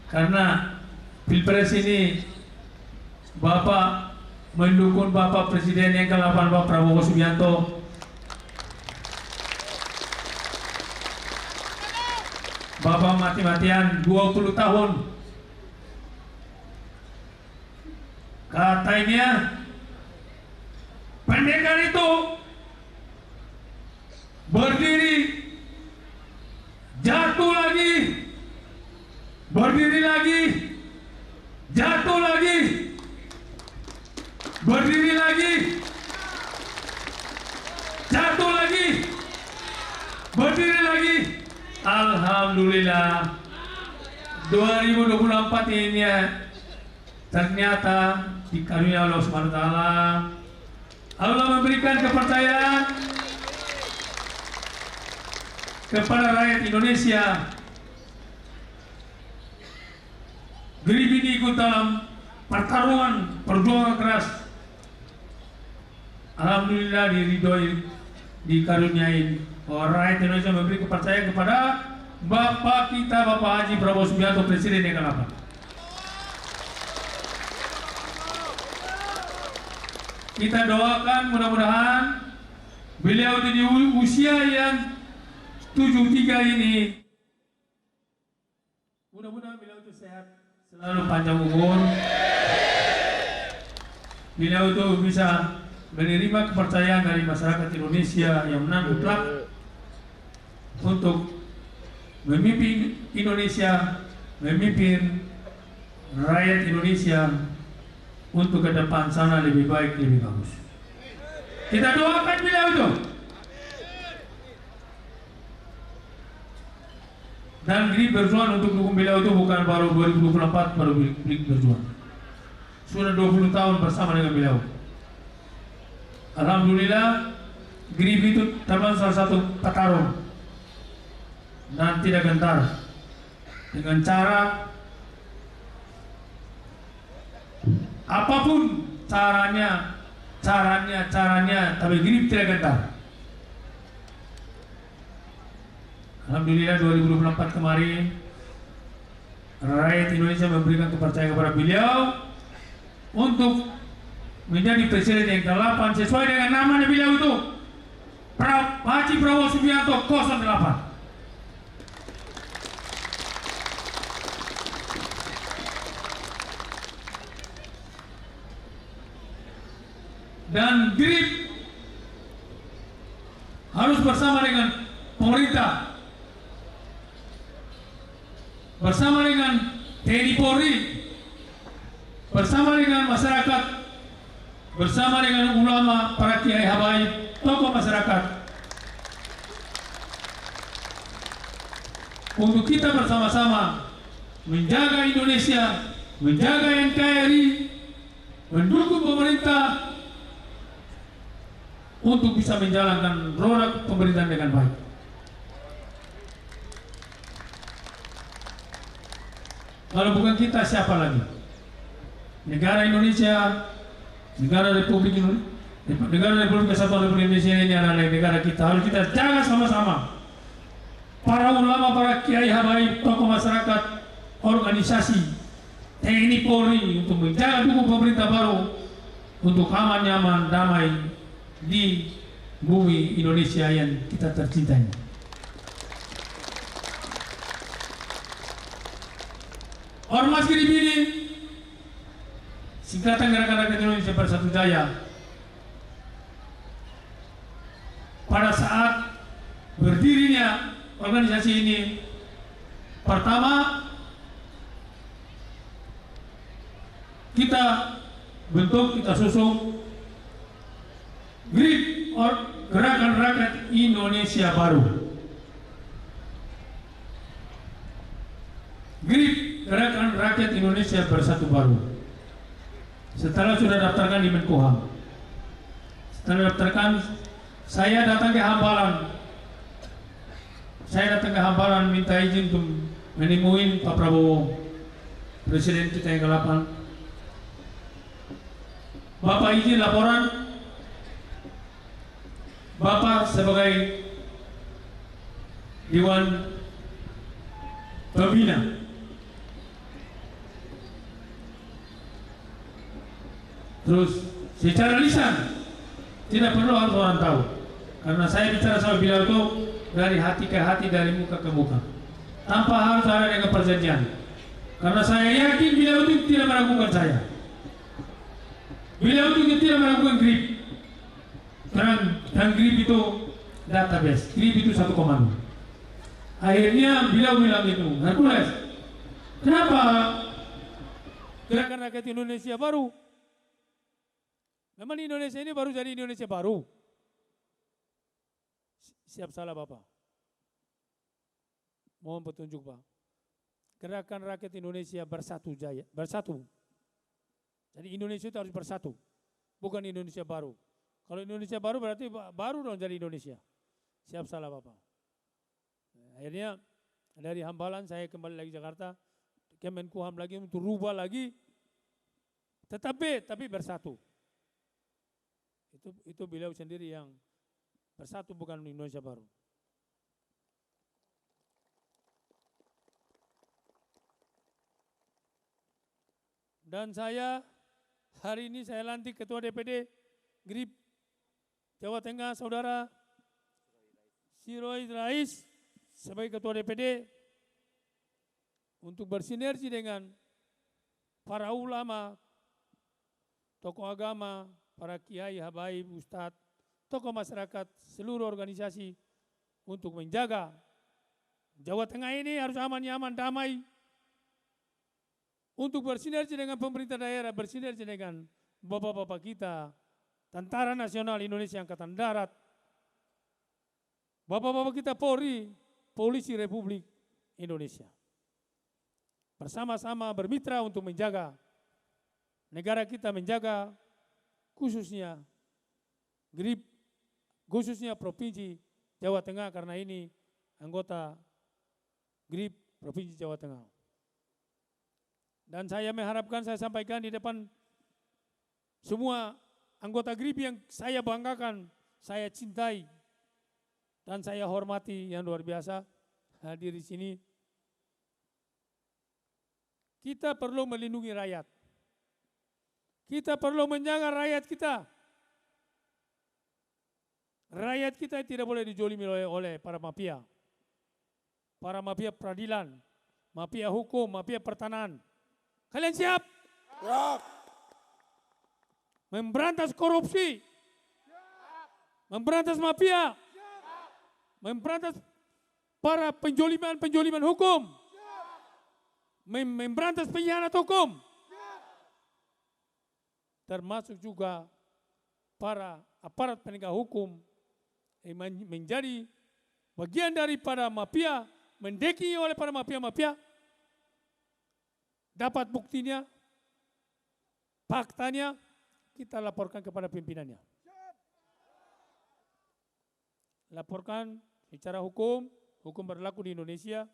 Karena Pilpres ini Bapak mendukung Bapak Presiden yang ke-8 Pak Prabowo Subianto. Bapak mati-matian 20 tahun. Katanya pendekar itu berdiri, jatuh lagi, berdiri lagi, jatuh lagi. berdiri lagi, jatuh lagi, berdiri lagi. Alhamdulillah 2024 ini ternyata dikaruniai Allah Subhanahu wa taala. Allah memberikan kepercayaan kepada rakyat Indonesia. GRIP ini ikut dalam pertarungan perjuangan keras. Alhamdulillah diridhoi, dikaruniai bahwa rakyat Indonesia memberi kepercayaan kepada Bapak kita, Bapak Haji Prabowo Subianto, Presiden yang ke-8. Kita doakan mudah-mudahan beliau di usia yang 73 ini, mudah-mudahan beliau itu sehat, selalu panjang umur. Beliau itu bisa menerima kepercayaan dari masyarakat Indonesia yang mutlak untuk memimpin Indonesia, memimpin rakyat Indonesia untuk ke depan sana lebih baik, lebih bagus. Kita doakan beliau itu. Dan GRIP berjuang untuk dukung beliau itu bukan baru 2024 baru GRIP berjuang. Sudah 20 tahun bersama dengan beliau. Alhamdulillah GRIP itu termasuk salah satu petarung dan tidak gentar dengan cara apapun caranya, tapi GRIP tidak gentar. Alhamdulillah 2024 kemarin rakyat Indonesia memberikan kepercayaan kepada beliau untuk menjadi presiden yang ke-8 sesuai dengan namanya beliau itu, Haji Prabowo Subianto 08. Dan GRIP harus bersama dengan pemerintah, bersama dengan TNI Polri, bersama dengan masyarakat, bersama dengan ulama, para kiai habaib, tokoh masyarakat, untuk kita bersama-sama menjaga Indonesia, menjaga NKRI, mendukung pemerintah untuk bisa menjalankan roda pemerintahan dengan baik. Kalau bukan kita, siapa lagi? Negara Indonesia, negara Republik Kesatuan Republik Indonesia ini adalah negara kita. Harus kita jaga sama-sama. Para ulama, para kiai habaib, tokoh masyarakat, organisasi, TNI Polri untuk menjaga dukung pemerintah baru untuk aman, nyaman, damai di bumi Indonesia yang kita tercintai. Ormas GRIP ini Singkatan Gerakan Rakyat Indonesia Bersatu Jaya pada saat berdirinya organisasi ini, pertama kita bentuk, kita susun GRIP, Gerakan Rakyat Indonesia Baru. GRIP, Gerakan Rakyat Indonesia Bersatu Baru. Setelah sudah daftarkan di Menkumham, setelah daftarkan, saya datang ke Hambalang. Saya datang ke Hambalang minta izin untuk menemui Pak Prabowo, Presiden kita yang ke-8. Bapak izin laporan. Bapak sebagai Dewan Pembina, terus secara lisan tidak perlu harus orang tahu, karena saya bicara sama beliau itu dari hati ke hati, dari muka ke muka, tanpa harus ada dengan perjanjian, karena saya yakin beliau itu tidak meragukan saya. Beliau itu tidak meragukan GRIP. Dan GRIP itu database, GRIP itu satu komando. Akhirnya beliau bilang itu, Hercules, kenapa Gerakan Rakyat Indonesia Baru Memang Indonesia ini baru jadi Indonesia baru. Siap salah Bapak. Mohon petunjuk Pak. Gerakan rakyat Indonesia bersatu jaya, bersatu. Jadi Indonesia itu harus bersatu, bukan Indonesia baru. Kalau Indonesia baru berarti baru dong jadi Indonesia. Siap salah Bapak. Akhirnya dari Hambalan saya kembali lagi Jakarta, Kemenkumham lagi untuk rubah lagi, tapi bersatu. Itu beliau sendiri yang bersatu, bukan Indonesia baru. Dan saya hari ini saya lantik Ketua DPD GRIP Jawa Tengah Saudara Siroy Rais sebagai Ketua DPD untuk bersinergi dengan para ulama, tokoh agama, para kiai, habaib, ustadz, tokoh masyarakat, seluruh organisasi untuk menjaga Jawa Tengah ini harus aman, nyaman, damai. Untuk bersinergi dengan pemerintah daerah, bersinergi dengan bapak-bapak kita, Tentara Nasional Indonesia Angkatan Darat, bapak-bapak kita Polri, Polisi Republik Indonesia. Bersama-sama bermitra untuk menjaga negara kita, menjaga khususnya GRIP, khususnya Provinsi Jawa Tengah, karena ini anggota GRIP Provinsi Jawa Tengah. Dan saya mengharapkan, saya sampaikan di depan semua anggota GRIP yang saya banggakan, saya cintai, dan saya hormati yang luar biasa hadir di sini. Kita perlu melindungi rakyat. Kita perlu menjaga rakyat kita. Rakyat kita tidak boleh dijolimi oleh para mafia. Para mafia peradilan, mafia hukum, mafia pertanahan. Kalian siap? Siap. Memberantas korupsi. Memberantas mafia. Memberantas para penjoliman hukum. Memberantas pengkhianat hukum. Termasuk juga para aparat penegak hukum yang menjadi bagian daripada mafia, mendeki oleh para mafia-mafia. Dapat buktinya, faktanya, kita laporkan kepada pimpinannya. Laporkan secara hukum berlaku di Indonesia.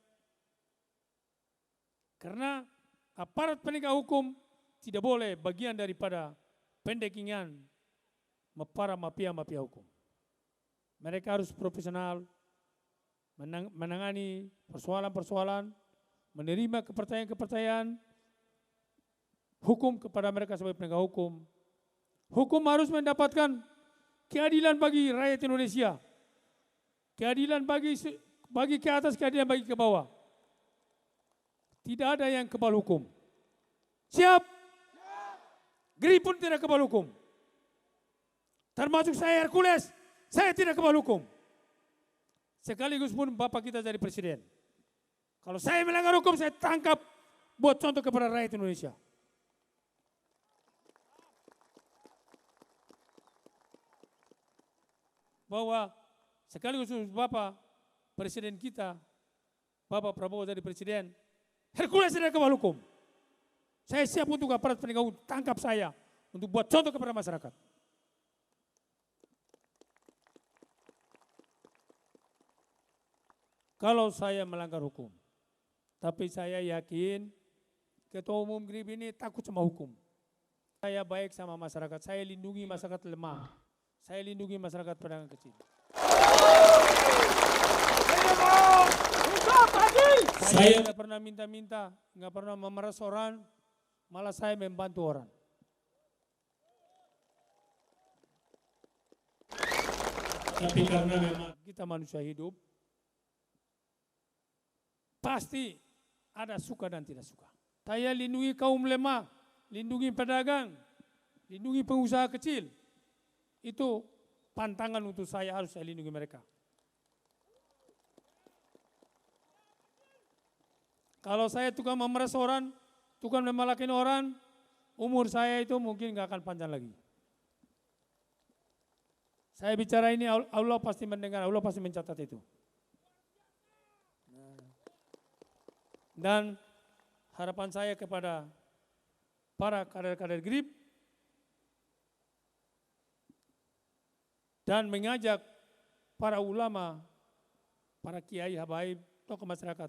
Karena aparat penegak hukum tidak boleh bagian daripada pendekingan para mafia-mafia hukum. Mereka harus profesional, menangani persoalan-persoalan, menerima kepercayaan-kepercayaan hukum kepada mereka sebagai penegak hukum. Hukum harus mendapatkan keadilan bagi rakyat Indonesia. Keadilan bagi ke atas, keadilan bagi ke bawah. Tidak ada yang kebal hukum. Siap? GRIP pun tidak kebal hukum. Termasuk saya Hercules, saya tidak kebal hukum. Sekaligus pun Bapak kita jadi presiden. Kalau saya melanggar hukum, saya tangkap buat contoh kepada rakyat Indonesia. Bahwa sekaligus Bapak presiden kita, Bapak Prabowo jadi presiden, Hercules tidak kebal hukum. Saya siap untuk aparat penegak hukum tangkap saya untuk buat contoh kepada masyarakat. Kalau saya melanggar hukum, tapi saya yakin Ketua Umum GRIP ini takut sama hukum. Saya baik sama masyarakat, saya lindungi masyarakat lemah, saya lindungi masyarakat pedagang kecil. Saya tidak pernah minta-minta, nggak pernah memeras orang, malah saya membantu orang. Tapi karena memang kita manusia hidup, pasti ada suka dan tidak suka. Saya lindungi kaum lemah, lindungi pedagang, lindungi pengusaha kecil. Itu pantangan untuk saya, harus saya lindungi mereka. Kalau saya tukang memeras orang, tukang memalakin orang, umur saya itu mungkin nggak akan panjang lagi. Saya bicara ini Allah pasti mendengar, Allah pasti mencatat itu. Dan harapan saya kepada para kader-kader GRIP dan mengajak para ulama, para kiai, habaib, tokoh masyarakat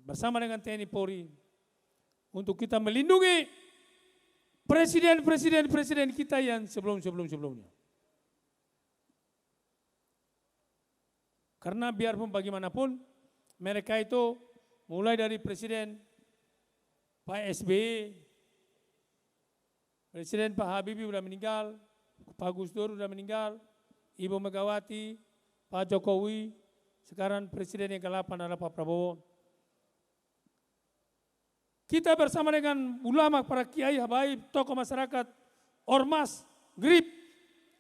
bersama dengan TNI Polri untuk kita melindungi presiden kita yang sebelumnya. Karena biarpun bagaimanapun mereka itu mulai dari Presiden Pak SBY, Presiden Pak Habibie sudah meninggal, Pak Gus Dur sudah meninggal, Ibu Megawati, Pak Jokowi, sekarang Presiden yang ke-8 adalah Pak Prabowo. Kita bersama dengan ulama, para kiai, habaib, tokoh masyarakat, ormas, GRIP,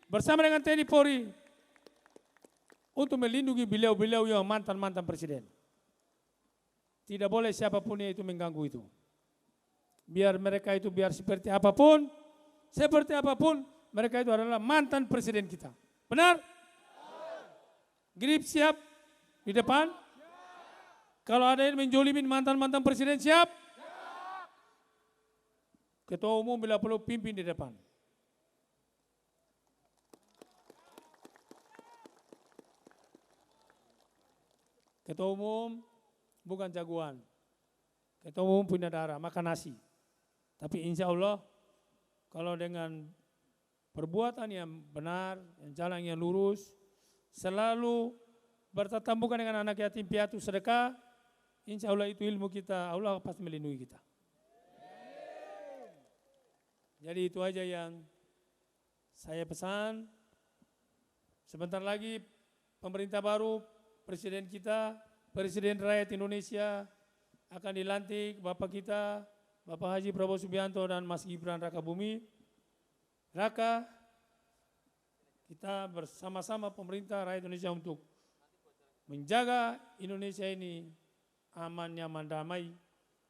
bersama dengan TNI Polri untuk melindungi beliau-beliau yang mantan-mantan presiden. Tidak boleh siapapun itu mengganggu itu. Biar mereka itu seperti apapun, mereka itu adalah mantan presiden kita. Benar? GRIP siap di depan? Kalau ada yang menjolimin mantan-mantan presiden siap? Ketua umum bila perlu pimpin di depan. Ketua umum bukan jagoan. Ketua umum punya darah, makan nasi. Tapi insya Allah kalau dengan perbuatan yang benar, yang jalan yang lurus, selalu bertatap muka dengan anak yatim piatu sedekah, insya Allah itu ilmu kita, Allah pasti melindungi kita. Jadi itu aja yang saya pesan. Sebentar lagi pemerintah baru, presiden kita, Presiden Rakyat Indonesia akan dilantik Bapak kita, Bapak Haji Prabowo Subianto dan Mas Gibran Rakabumi Raka. Kita bersama-sama pemerintah rakyat Indonesia untuk menjaga Indonesia ini aman, nyaman, damai,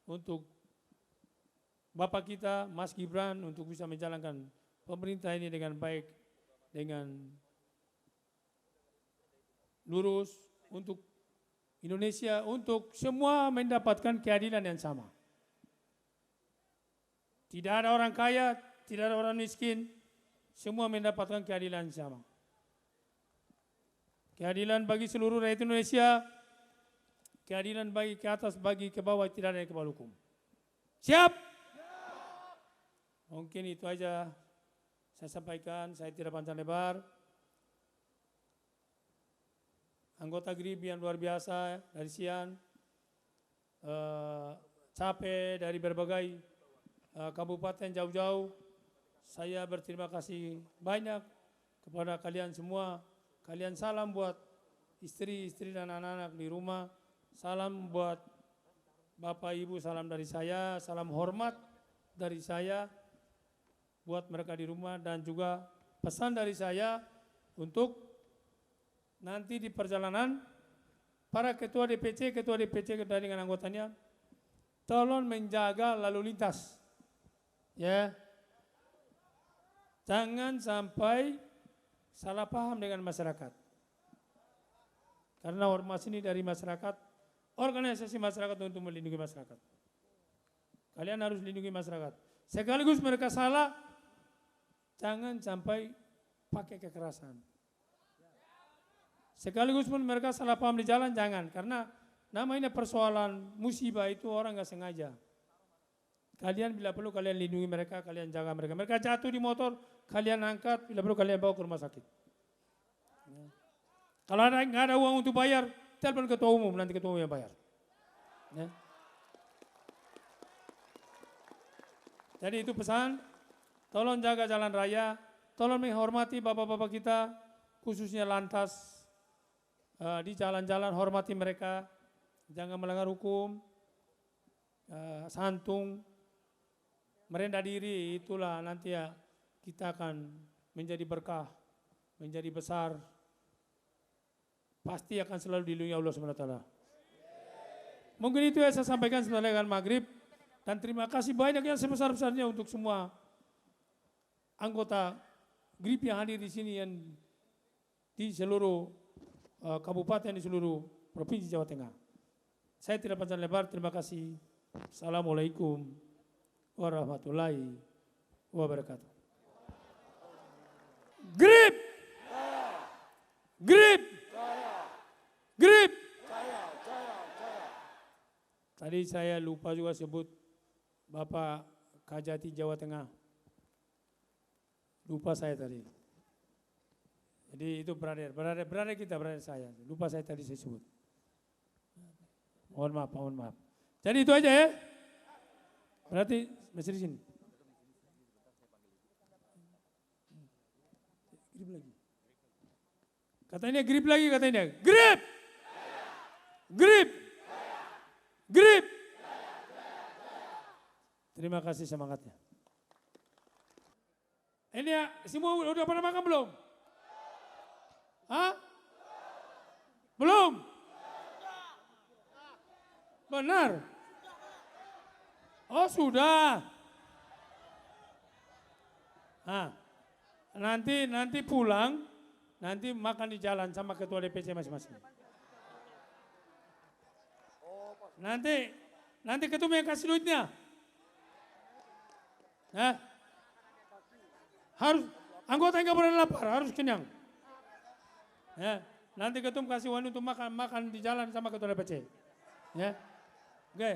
untuk Bapak kita, Mas Gibran, untuk bisa menjalankan pemerintah ini dengan baik, dengan lurus, untuk Indonesia, untuk semua mendapatkan keadilan yang sama. Tidak ada orang kaya, tidak ada orang miskin, semua mendapatkan keadilan yang sama. Keadilan bagi seluruh rakyat Indonesia, keadilan bagi ke atas, bagi ke bawah, tidak ada yang ke bawah hukum. Siap? Mungkin itu aja saya sampaikan, saya tidak panjang lebar. Anggota GRIP yang luar biasa dari Sian, capek dari berbagai kabupaten jauh-jauh. Saya berterima kasih banyak kepada kalian semua. Kalian salam buat istri-istri dan anak-anak di rumah. Salam buat Bapak Ibu, salam dari saya, salam hormat dari saya buat mereka di rumah, dan juga pesan dari saya untuk nanti di perjalanan para ketua DPC dengan anggotanya tolong menjaga lalu lintas. Ya. Jangan sampai salah paham dengan masyarakat. Karena ormas ini dari masyarakat, organisasi masyarakat untuk melindungi masyarakat. Kalian harus lindungi masyarakat. Sekaligus mereka salah, jangan sampai pakai kekerasan. Sekaligus pun mereka salah paham di jalan, jangan. Karena namanya persoalan musibah itu orang nggak sengaja. Kalian bila perlu kalian lindungi mereka, kalian jaga mereka. Mereka jatuh di motor, kalian angkat, bila perlu kalian bawa ke rumah sakit. Ya. Kalau nggak ada uang untuk bayar, telepon ketua umum, nanti ketua umum yang bayar. Ya. Jadi itu pesan, tolong jaga jalan raya, tolong menghormati bapak-bapak kita, khususnya lantas, di jalan-jalan hormati mereka, jangan melanggar hukum, santung, merendah diri, itulah nanti ya kita akan menjadi berkah, menjadi besar, pasti akan selalu dilindungi Allah SWT. Mungkin itu yang saya sampaikan sebentar dengan maghrib, dan terima kasih banyak yang sebesar-besarnya untuk semua anggota GRIP yang hadir di sini yang di seluruh kabupaten di seluruh provinsi Jawa Tengah. Saya tidak panjang lebar, terima kasih. Assalamualaikum warahmatullahi wabarakatuh. GRIP! GRIP! GRIP! Tadi saya lupa juga sebut Bapak Kajati Jawa Tengah. Lupa saya tadi. Jadi itu brother kita, brother saya. Lupa saya tadi saya sebut. Mohon maaf. Jadi itu aja ya. Berarti masih di sini. Grip lagi. Katanya grip lagi katanya. Grip! Grip! Grip! Terima kasih semangatnya. Ini ya, semua udah pada makan belum? Hah? Belum? Benar? Oh sudah. Nah, nanti pulang, nanti makan di jalan sama ketua DPC masing-masing. Nanti ketua yang kasih duitnya. Harus anggota nggak boleh lapar, harus kenyang. Ya, nanti ketum kasih uang untuk makan di jalan sama ketua DPC. Ya, oke.